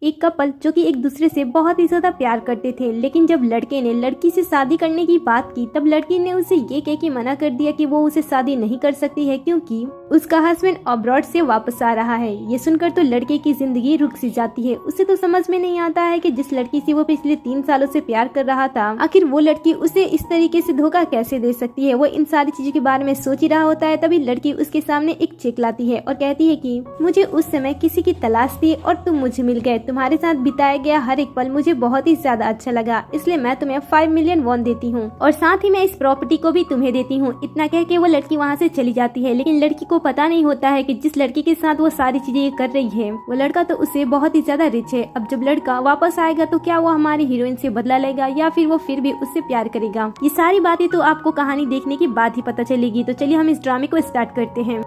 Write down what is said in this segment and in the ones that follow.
एक कपल जो कि एक दूसरे से बहुत ही ज्यादा प्यार करते थे, लेकिन जब लड़के ने लड़की से शादी करने की बात की तब लड़की ने उसे ये कह के मना कर दिया कि वो उसे शादी नहीं कर सकती है क्योंकि उसका हस्बैंड अब्रॉड से वापस आ रहा है। ये सुनकर तो लड़के की जिंदगी रुक सी जाती है। उसे तो समझ में नहीं आता है कि जिस लड़की से वो पिछले 3 सालों से प्यार कर रहा था, आखिर वो लड़की उसे इस तरीके से धोखा कैसे दे सकती है। वो इन सारी चीजों के बारे में सोच ही रहा होता है, तभी लड़की उसके सामने एक चेक लाती है और कहती है कि मुझे उस समय किसी की तलाश थी और तुम मुझे मिल गए। तुम्हारे साथ बिताया गया हर एक पल मुझे बहुत ही ज्यादा अच्छा लगा, इसलिए मैं तुम्हें 5 मिलियन वॉन देती हूँ और साथ ही मैं इस प्रॉपर्टी को भी तुम्हें देती हूँ। इतना कह के वो लड़की वहाँ से चली जाती है, लेकिन लड़की को पता नहीं होता है कि जिस लड़की के साथ वो सारी चीजें कर रही है वो लड़का तो उसे बहुत ही ज्यादा रिच है। अब जब लड़का वापस आएगा तो क्या वो हमारी हीरोइन से बदला लेगा या फिर वो फिर भी उससे प्यार करेगा। ये सारी बातें तो आपको कहानी देखने के बाद ही पता चलेगी। तो चलिए हम इस ड्रामे को स्टार्ट करते हैं।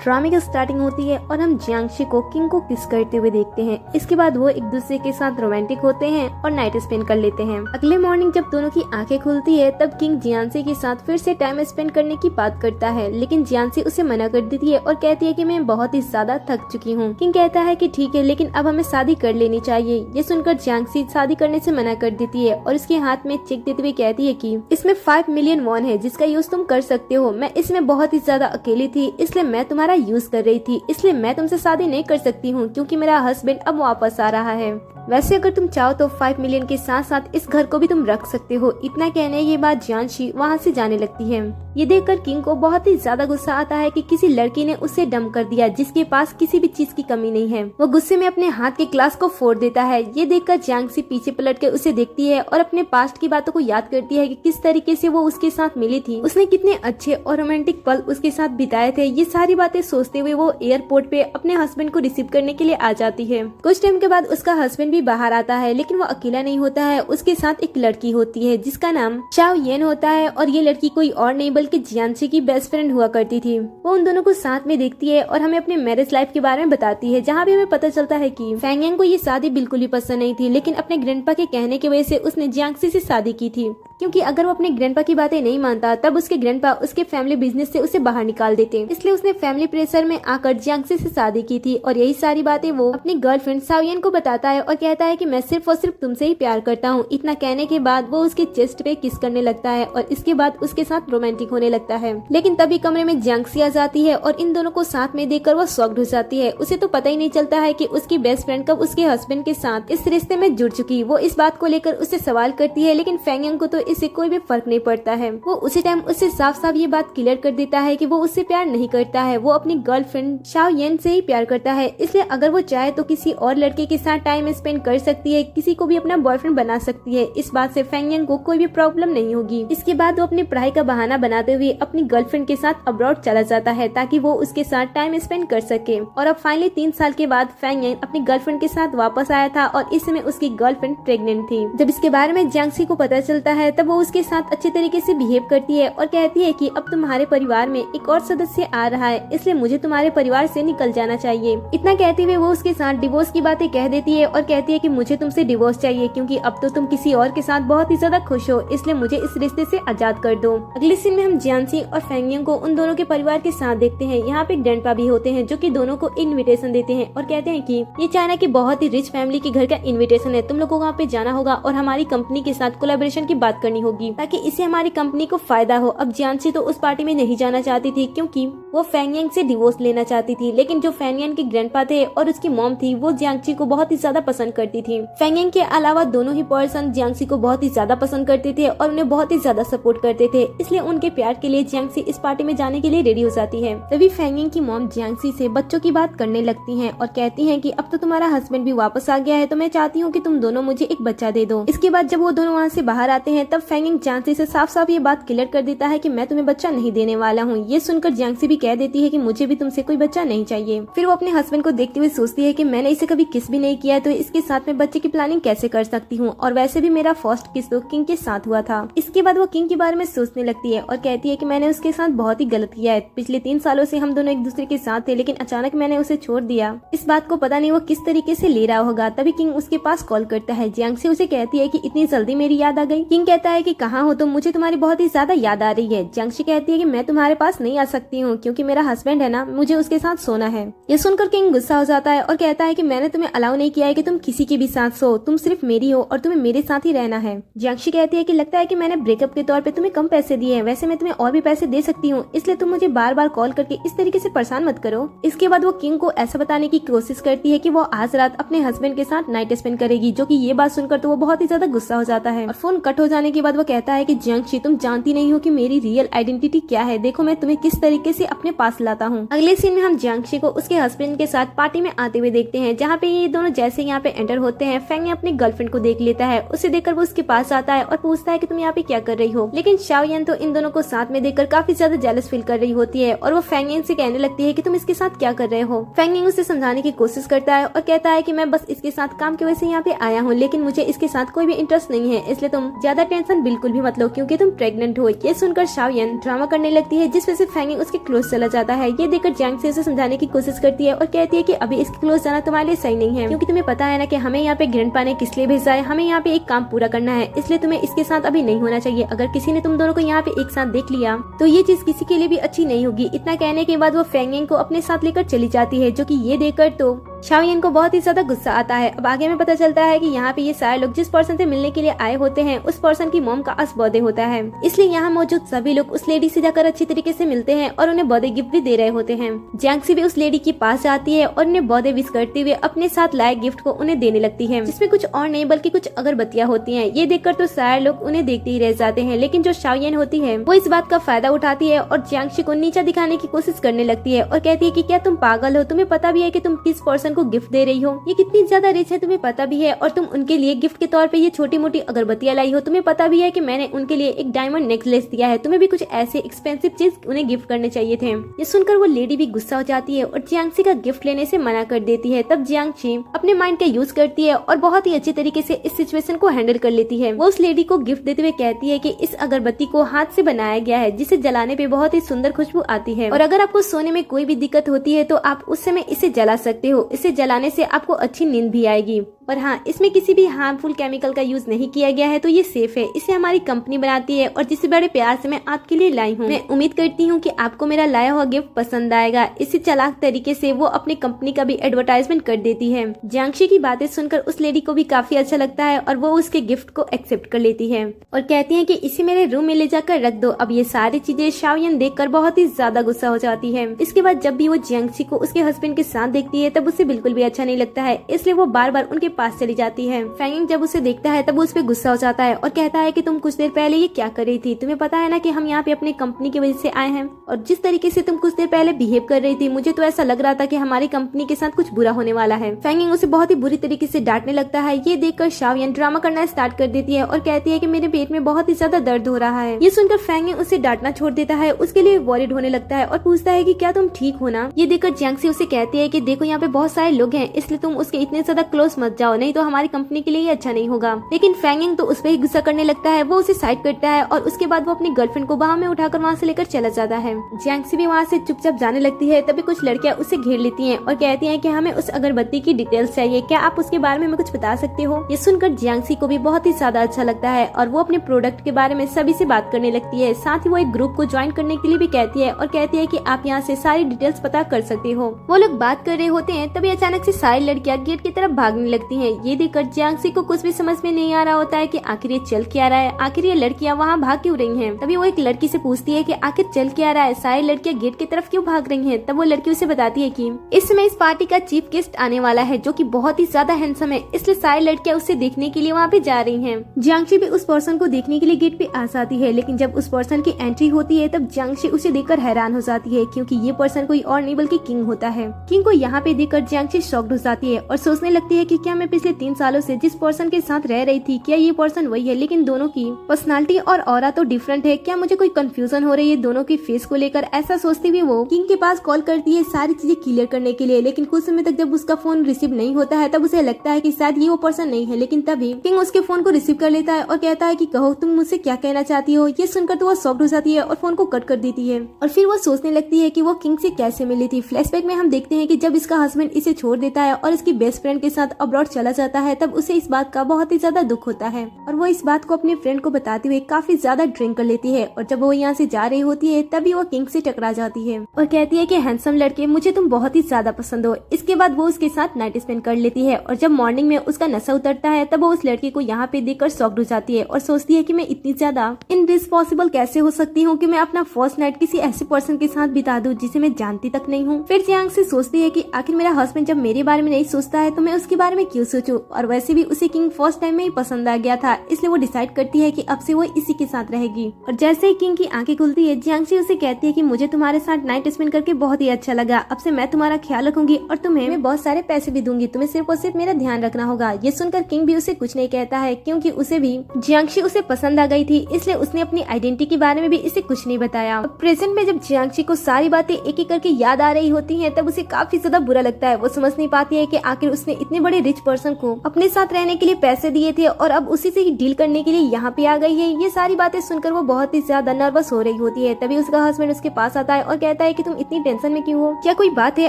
ड्रामे की स्टार्टिंग होती है और हम जियांगशी को किंग को किस करते हुए देखते हैं। इसके बाद वो एक दूसरे के साथ रोमांटिक होते हैं और नाइट स्पेंड कर लेते हैं। अगले मॉर्निंग जब दोनों की आंखें खुलती है तब किंग जियांसी के साथ फिर से टाइम स्पेंड करने की बात करता है, लेकिन जियांसी उसे मना कर देती है और कहती है कि मैं बहुत ही ज्यादा थक चुकी हूँ। किंग कहता है कि ठीक है, लेकिन अब हमें शादी कर लेनी चाहिए। ये सुनकर जियांसी शादी करने से मना कर देती है और उसके हाथ में चेक देते हुए कहती है कि इसमें 5 मिलियन वॉन है जिसका यूज तुम कर सकते हो। मैं इसमें बहुत ही ज्यादा अकेली थी, इसलिए मैं तुम्हारा यूज कर रही थी, इसलिए मैं तुमसे शादी नहीं कर सकती हूँ क्योंकि मेरा हस्बैंड अब वापस आ रहा है। वैसे अगर तुम चाहो तो 5 मिलियन के साथ साथ इस घर को भी तुम रख सकते हो। इतना कहने के बाद जियांशी वहाँ से जाने लगती है। ये देखकर किंग को बहुत ही ज्यादा गुस्सा आता है कि किसी लड़की ने उसे डंप कर दिया जिसके पास किसी भी चीज की कमी नहीं है। वो गुस्से में अपने हाथ के ग्लास को फोड़ देता है। ये देखकर जियांशी पीछे पलट कर उसे देखती है और अपने पास्ट की बातों को याद करती है कि किस तरीके से वो उसके साथ मिली थी, उसने कितने अच्छे और रोमांटिक पल उसके साथ बिताए थे। ये सारी बातें सोचते हुए वो एयरपोर्ट पे अपने हस्बैंड को रिसीव करने के लिए आ जाती है। कुछ टाइम के बाद उसका हस्बैंड भी बाहर आता है, लेकिन वो अकेला नहीं होता है। उसके साथ एक लड़की होती है जिसका नाम चाओ येन होता है और ये लड़की कोई और नहीं बल्कि जियांसी की बेस्ट फ्रेंड हुआ करती थी। वो उन दोनों को साथ में देखती है और हमें अपने मैरिज लाइफ के बारे में बताती है, जहाँ भी हमें पता चलता है कि फैंग यांग को ये शादी बिल्कुल भी पसंद नहीं थी, लेकिन अपने ग्रैंडपा के कहने की वजह से उसने जियांसी से शादी की थी, क्योंकि अगर वो अपने ग्रैंडपा की बातें नहीं मानता तब उसके ग्रैंडपा उसके फैमिली बिजनेस से उसे बाहर निकाल देते। इसलिए उसने फैमिली प्रेशर में आकर जियांसी से शादी की थी और यही सारी बातें वो अपनी गर्लफ्रेंड साओयन को बताता है और कहता है कि मैं सिर्फ और सिर्फ तुमसे ही प्यार करता हूँ। इतना कहने के बाद वो उसके चेस्ट पे किस करने लगता है और इसके बाद उसके साथ रोमांटिक होने लगता है। लेकिन तभी कमरे में जियांसी आ जाती है और इन दोनों को साथ में देखकर वो शॉक्ड हो जाती है। उसे तो पता ही नहीं चलता है कि उसकी बेस्ट फ्रेंड कब उसके हस्बैंड के साथ इस रिश्ते में जुड़ चुकी। वो इस बात को लेकर उससे सवाल करती है, लेकिन फैंग यांग को तो इससे कोई भी फर्क नहीं पड़ता है। वो उसी टाइम उससे साफ साफ ये बात क्लियर कर देता है कि वो उससे प्यार नहीं करता है, वो अपनी गर्लफ्रेंड चाओ येन से ही प्यार करता है। इसलिए अगर वो चाहे तो किसी और लड़के के साथ टाइम स्पेंड कर सकती है, किसी को भी अपना बॉयफ्रेंड बना सकती है। इस बात से फैंग यांग को कोई भी प्रॉब्लम नहीं होगी। इसके बाद वो अपनी पढ़ाई का बहाना बनाते हुए अपनी गर्लफ्रेंड के साथ अब्रॉड चला जाता है ताकि वो उसके साथ टाइम स्पेंड कर सके। और अब फाइनली 3 साल के बाद फैंग यांग अपनी गर्लफ्रेंड के साथ वापस आया था और इस समय उसकी गर्लफ्रेंड प्रेग्नेंट थी। जब इसके बारे में जियांसी को पता चलता है तब वो उसके साथ अच्छे तरीके से बिहेव करती है और कहती है कि अब तुम्हारे परिवार में एक और सदस्य आ रहा है, इसलिए मुझे तुम्हारे परिवार से निकल जाना चाहिए। इतना कहते हुए वो उसके साथ डिवोर्स की बातें कह देती है और कहती है कि मुझे तुमसे डिवोर्स चाहिए क्योंकि अब तो तुम किसी और के साथ बहुत ही ज्यादा खुश हो, इसलिए मुझे इस रिश्ते से आजाद कर दो। अगले सीन में हम जियांसी और फैंग यांग को उन दोनों के परिवार के साथ देखते हैं। यहाँ पे ग्रैंडपा भी होते हैं जो कि दोनों को इनविटेशन देते हैं और कहते हैं कि ये चाइना की बहुत ही रिच फैमिली के घर का इनविटेशन है, तुम लोगों को वहाँ पे जाना होगा और हमारी कंपनी के साथ कोलैबोरेशन की बात करनी होगी ताकि इससे हमारी कंपनी को फायदा हो। अब जियांसी तो उस पार्टी में नहीं जाना चाहती थी क्योंकि वो फैंग यांग से डिवोर्स लेना चाहती थी, लेकिन जो फैंग यांग के ग्रैंडपा थे और उसकी मॉम थी वो जियांसी को बहुत ही ज्यादा पसंद करती थी। फैंग यांग के अलावा दोनों ही पर्सन जियांसी को बहुत ही ज्यादा पसंद करते थे और उन्हें बहुत ही ज्यादा सपोर्ट करते थे, इसलिए उनके प्यार के लिए जियांसी इस पार्टी में जाने के लिए रेडी हो जाती है। तभी फैंग यांग की मॉम जियांसी से बच्चों की बात करने लगती हैं और कहती हैं कि अब तो तुम्हारा हस्बैंड भी वापस आ गया है तो मैं चाहती हूँ कि तुम दोनों मुझे एक बच्चा दे दो। इसके बाद जब वो दोनों वहाँ से बाहर आते हैं तब फैंग यांग जियांसी से साफ साफ ये बात क्लियर कर देता है कि मैं तुम्हें बच्चा नहीं देने वाला हूँ। ये सुनकर जियांसी भी कह देती है कि मुझे भी तुमसे कोई बच्चा नहीं चाहिए। फिर वो अपने हस्बैंड को देखते हुए सोचती है कि मैंने इसे कभी किस भी नहीं किया है तो इसके साथ में बच्चे की प्लानिंग कैसे कर सकती हूँ, और वैसे भी मेरा फर्स्ट किस तो किंग के साथ हुआ था। इसके बाद वो किंग के बारे में सोचने लगती है और कहती है कि मैंने उसके साथ बहुत ही गलत किया है। पिछले 3 सालों से हम दोनों एक दूसरे के साथ थे, लेकिन अचानक मैंने उसे छोड़ दिया। इस बात को पता नहीं वो किस तरीके से ले रहा होगा। तभी किंग उसके पास कॉल करता है। जियांसी उसे कहती है कि इतनी जल्दी मेरी याद आ गई। किंग कहता है कि कहाँ हो तुम, मुझे तुम्हारी बहुत ही ज्यादा याद आ रही है। जियांगशी कहती है कि मैं तुम्हारे पास नहीं आ सकती हूँ क्योंकि मेरा हस्बैंड है ना, मुझे उसके साथ सोना है। ये सुनकर किंग गुस्सा हो जाता है और कहता है कि मैंने तुम्हें अलाउ नहीं किया है कि तुम किसी के भी साथ सो, तुम सिर्फ मेरी हो और तुम्हें मेरे साथ ही रहना है। जियांगशी कहती है कि लगता है कि मैंने ब्रेकअप के तौर पे तुम्हें कम पैसे दिए हैं, वैसे मैं तुम्हें और भी पैसे दे सकती हूँ, इसलिए तुम मुझे बार बार कॉल करके इस तरीके से परेशान मत करो। इसके बाद वो किंग को ऐसा बताने की कोशिश करती है कि वो आज रात अपने हस्बैंड के साथ नाइट स्पेंड करेगी, जो कि ये बात सुनकर तो वो बहुत ही ज्यादा गुस्सा हो जाता है। और फोन कट हो जाने के बाद वो कहता है कि जियांगशी तुम जानती नहीं हो कि मेरी रियल आइडेंटिटी क्या है, देखो मैं तुम्हें किस तरीके से अपने पास लाता हूँ। अगले सीन में हम जियांगशी को उसके हस्बैंड के साथ पार्टी में आते हुए देखते हैं, जहाँ पे ये दोनों जैसे यहाँ पे एंटर होते हैं, फेंग अपनी गर्लफ्रेंड को देख लेता है। उसे देखकर वो उसके पास आता है और पूछता है कि तुम यहाँ पे क्या कर रही हो, लेकिन शाओयन तो इन दोनों को साथ में देखकर काफी ज्यादा जेलस फील कर रही होती है और वो फेंग से कहने लगती है कि तुम इसके साथ क्या कर रहे हो। फेंग उसे समझाने की कोशिश करता है और कहता है कि मैं बस इसके साथ काम की वजह से यहाँ पे आया हूँ, लेकिन मुझे इसके साथ कोई भी इंटरेस्ट नहीं है, इसलिए तुम ज्यादा टेंशन बिल्कुल भी मत लो क्योंकि तुम प्रेग्नेंट हो। ये सुनकर शाओयन ड्रामा करने लगती है, जिस वजह से फेंग उसके क्लोज चला जाता है। ये देखकर जियांगशी उसे समझाने की कोशिश करती है और कहती है कि अभी इसके क्लोज जाना तुम्हारे लिए सही नहीं है, क्योंकि तुम्हें पता है ना कि हमें यहाँ पे ग्रैंडपा ने किस लिए भेजा है, हमें यहाँ पे एक काम पूरा करना है, इसलिए तुम्हें इसके साथ अभी नहीं होना चाहिए। अगर किसी ने तुम दोनों को यहाँ पे एक साथ देख लिया तो ये चीज किसी के लिए भी अच्छी नहीं होगी। इतना कहने के बाद वो फेंग को अपने साथ लेकर चली जाती है, जो कि ये देखकर तो शाओयन को बहुत ही ज्यादा गुस्सा आता है। अब आगे में पता चलता है कि यहाँ पे ये सारे लोग जिस पर्सन से मिलने के लिए आए होते हैं, उस पर्सन की मॉम का आज बर्थडे होता है, इसलिए यहाँ मौजूद सभी लोग उस लेडी से जाकर अच्छी तरीके से मिलते हैं और उन्हें बर्थडे गिफ्ट भी दे रहे होते हैं। जियांगशी भी उस लेडी के पास जाती है और उन्हें बर्थडे विश करते हुए अपने साथ लाए गिफ्ट को उन्हें देने लगती है, जिसमें कुछ और नहीं बल्कि कुछ अगरबत्तियां होती हैं। ये देखकर तो सारे लोग उन्हें देखते ही रह जाते हैं, लेकिन जो शाओयन होती है वो इस बात का फायदा उठाती है और जियांगशी को नीचा दिखाने की कोशिश करने लगती है और कहती है कि क्या तुम पागल हो, तुम्हें पता भी है कि तुम किस पर्सन को गिफ्ट दे रही हो, ये कितनी ज्यादा रिच है तुम्हें पता भी है, और तुम उनके लिए गिफ्ट के तौर पे ये छोटी मोटी अगरबत्तियां लाई हो, तुम्हें पता भी है कि मैंने उनके लिए एक डायमंड नेकलेस दिया है, तुम्हें भी कुछ ऐसे एक्सपेंसिव चीज उन्हें गिफ्ट करने चाहिए थे। ये सुनकर वो लेडी भी गुस्सा हो जाती है और जियांगशी का गिफ्ट लेने से मना कर देती है। तब जियांगशी अपने माइंड का यूज करती है और बहुत ही अच्छी तरीके से इस सिचुएशन को हैंडल कर लेती है। वो उस लेडी को गिफ्ट देते हुए कहती है कि इस अगरबत्ती को हाथ से बनाया गया है, जिसे जलाने पे बहुत ही सुंदर खुशबू आती है, और अगर आपको सोने में कोई भी दिक्कत होती है तो आप उस समय इसे जला सकते हो, इसे जलाने से आपको अच्छी नींद भी आएगी। और हाँ, इसमें किसी भी हार्मफुल केमिकल का यूज नहीं किया गया है, तो ये सेफ है, इसे हमारी कंपनी बनाती है और जिसे बड़े प्यार से मैं आपके लिए लाई हूँ। मैं उम्मीद करती हूँ कि आपको मेरा लाया हुआ गिफ्ट पसंद आएगा। इसी चालाक तरीके से वो अपनी कंपनी का भी एडवर्टाइजमेंट कर देती है। जियांगशी की बातें सुनकर उस लेडी को भी काफी अच्छा लगता है और वो उसके गिफ्ट को एक्सेप्ट कर लेती है और कहती है कि इसे मेरे रूम में ले जाकर रख दो। अब ये सारी चीजें शाओयन देखकर बहुत ही ज्यादा गुस्सा हो जाती है। इसके बाद जब भी वो जियांगशी को उसके हस्बैंड के साथ देखती है तब उसे बिल्कुल भी अच्छा नहीं लगता है, इसलिए वो बार बार उनके पास चली जाती है। फेंग जब उसे देखता है तब वो उस पर गुस्सा हो जाता है और कहता है कि तुम कुछ देर पहले ये क्या कर रही थी, तुम्हें पता है ना कि हम यहाँ पे अपनी कंपनी की वजह से आए हैं, और जिस तरीके से तुम कुछ देर पहले बिहेव कर रही थी मुझे तो ऐसा लग रहा था कि हमारी कंपनी के साथ कुछ बुरा होने वाला है। फेंग उसे बहुत ही बुरी तरीके से डांटने लगता है। ये देखकर शाओयन ड्रामा करना स्टार्ट कर देती है और कहती है कि मेरे पेट में बहुत ही ज्यादा दर्द हो रहा है। ये सुनकर फेंग उसे डांटना छोड़ देता है, उसके लिए वॉरिड होने लगता है और पूछता है कि क्या तुम ठीक हो ना। ये देखकर जियांगशी उसे कहती है कि देखो यहाँ पे बहुत सारे लोग हैं, इसलिए तुम उसके इतने ज्यादा क्लोज मत जाओ, नहीं तो हमारी कंपनी के लिए अच्छा नहीं होगा। लेकिन फेंग तो उस पर ही गुस्सा करने लगता है। वो उसे साइड करता है और उसके बाद वो अपनी गर्लफ्रेंड को बाहों में उठाकर वहाँ से लेकर चला जाता है। जियांगशी भी वहाँ से चुपचाप जाने लगती है। तभी कुछ लड़कियां उसे घेर लेती हैं और कहती हैं कि हमें उस अगरबत्ती की डिटेल्स चाहिए, क्या आप उसके बारे में हमें कुछ बता सकते हो। ये सुनकर जियांगशी को भी बहुत ही ज्यादा अच्छा लगता है और वो अपने प्रोडक्ट के बारे में सभी से बात करने लगती है। साथ ही वो एक ग्रुप को ज्वाइन करने के लिए भी कहती है और कहती है कि आप यहाँ से सारी डिटेल्स पता कर सकते हो। वो लोग बात कर रहे होते हैं तभी अचानक से सारी लड़कियां गेट की तरफ भागने लगती हैं। ये देखकर जियांगशी को कुछ भी समझ में नहीं आ रहा होता है कि आखिर ये चल क्या रहा है, आखिर ये लड़कियां वहाँ भाग क्यों रही हैं। तभी वो एक लड़की से पूछती है कि आखिर चल क्या रहा है, सारी लड़कियां गेट की तरफ क्यों भाग रही हैं। तब वो लड़की उसे बताती है कि इस समय इस पार्टी का चीफ गेस्ट आने वाला है, जो कि बहुत ही ज्यादा हैंडसम है, इसलिए सारी लड़कियां उसे देखने के लिए वहाँ पे जा रही हैं। जियांगशी भी उस पर्सन को देखने के लिए गेट पे आ जाती है, लेकिन जब उस पर्सन की एंट्री होती है तब जियांगशी उसे देखकर हैरान हो जाती है, क्योंकि ये पर्सन कोई और नहीं बल्कि किंग होता है। किंग को यहाँ पे देखकर जियांगशी शॉक्ड हो जाती है और सोचने लगती है कि क्या मैं पिछले 3 सालों से जिस पर्सन के साथ रह रही थी, क्या ये पर्सन वही है, लेकिन दोनों की पर्सनालिटी और ऑरा तो डिफरेंट है, क्या मुझे कोई कंफ्यूजन हो रही है दोनों की फेस को लेकर। ऐसा सोचती हुई वो किंग के पास कॉल करती है सारी चीजें क्लियर करने के लिए, लेकिन कुछ समय तक जब उसका फोन रिसीव नहीं होता है तब उसे लगता है कि शायद ये वो पर्सन नहीं है। लेकिन तभी किंग उसके फोन को रिसीव कर लेता है और कहता है कि कहो तुम मुझसे क्या कहना चाहती हो। ये सुनकर तो वो शॉक्ड हो जाती है और फोन को कट कर देती है और फिर वो सोचने लगती है कि वो किंग से कैसे मिली थी। फ्लैशबैक में हम देखते हैं कि जब इसका हस्बैंड इसे छोड़ देता है और इसकी बेस्ट फ्रेंड के साथ अब्रॉड चला जाता है तब उसे इस बात का बहुत ही ज्यादा दुख होता है और वो इस बात को अपने फ्रेंड को बताते हुए काफी ज्यादा ड्रिंक कर लेती है। और जब वो यहाँ से जा रही होती है तभी वो किंग से टकरा जाती है और कहती है कि हैंडसम लड़के, मुझे तुम बहुत ही ज्यादा पसंद हो। इसके बाद वो उसके साथ नाइट स्पेंड कर लेती है और जब मॉर्निंग में उसका नशा उतरता है तब वो उस लड़के को यहाँ पे देखकर शॉक्ड हो जाती है और सोचती है कि मैं इतनी ज्यादा इनरिस्पॉन्सिबल कैसे हो सकती हूँ कि मैं अपना फर्स्ट नाइट किसी ऐसे पर्सन के साथ बिता दूं जिसे मैं जानती तक नहीं हूँ। फिर जियांग से सोचती है कि आखिर मेरा हस्बैंड जब मेरे बारे में नहीं सोचता है तो मैं उसके बारे में क्यों सोचूं। और वैसे भी उसे किंग फर्स्ट टाइम में ही पसंद आ गया था, इसलिए वो डिसाइड करती है कि अब से वो इसी के साथ रहेगी। और जैसे ही किंग की आंखें खुलती है जियांग से उसे कहती है कि मुझे तुम्हारे साथ नाइट स्पेंड करके बहुत ही अच्छा लगा। अब से मैं तुम्हारा ख्याल रखूंगी और तुम्हें मैं बहुत सारे पैसे भी दूंगी, तुम्हें सिर्फ और सिर्फ मेरा ध्यान रखना होगा। ये सुनकर किंग भी उसे कुछ नहीं कहता है क्योंकि उसे भी जियांगशी उसे पसंद आ गई थी, इसलिए उसने अपनी आइडेंटिटी के बारे में भी इसे कुछ नहीं बताया। प्रेजेंट में जब जियांगशी को सारी बातें एक एक करके याद आ रही होती हैं तब उसे काफी ज्यादा बुरा लगता है। वो समझ नहीं पाती है कि आखिर उसने इतने बड़े रिच पर्सन को अपने साथ रहने के लिए पैसे दिए थे और अब उसी से ही डील करने के लिए यहाँ पे आ गई है। ये सारी बातें सुनकर वो बहुत ही ज्यादा नर्वस हो रही होती है। तभी उसका हस्बैंड उसके पास आता है और कहता है कि तुम इतनी टेंशन में क्यों हो, क्या कोई बात है?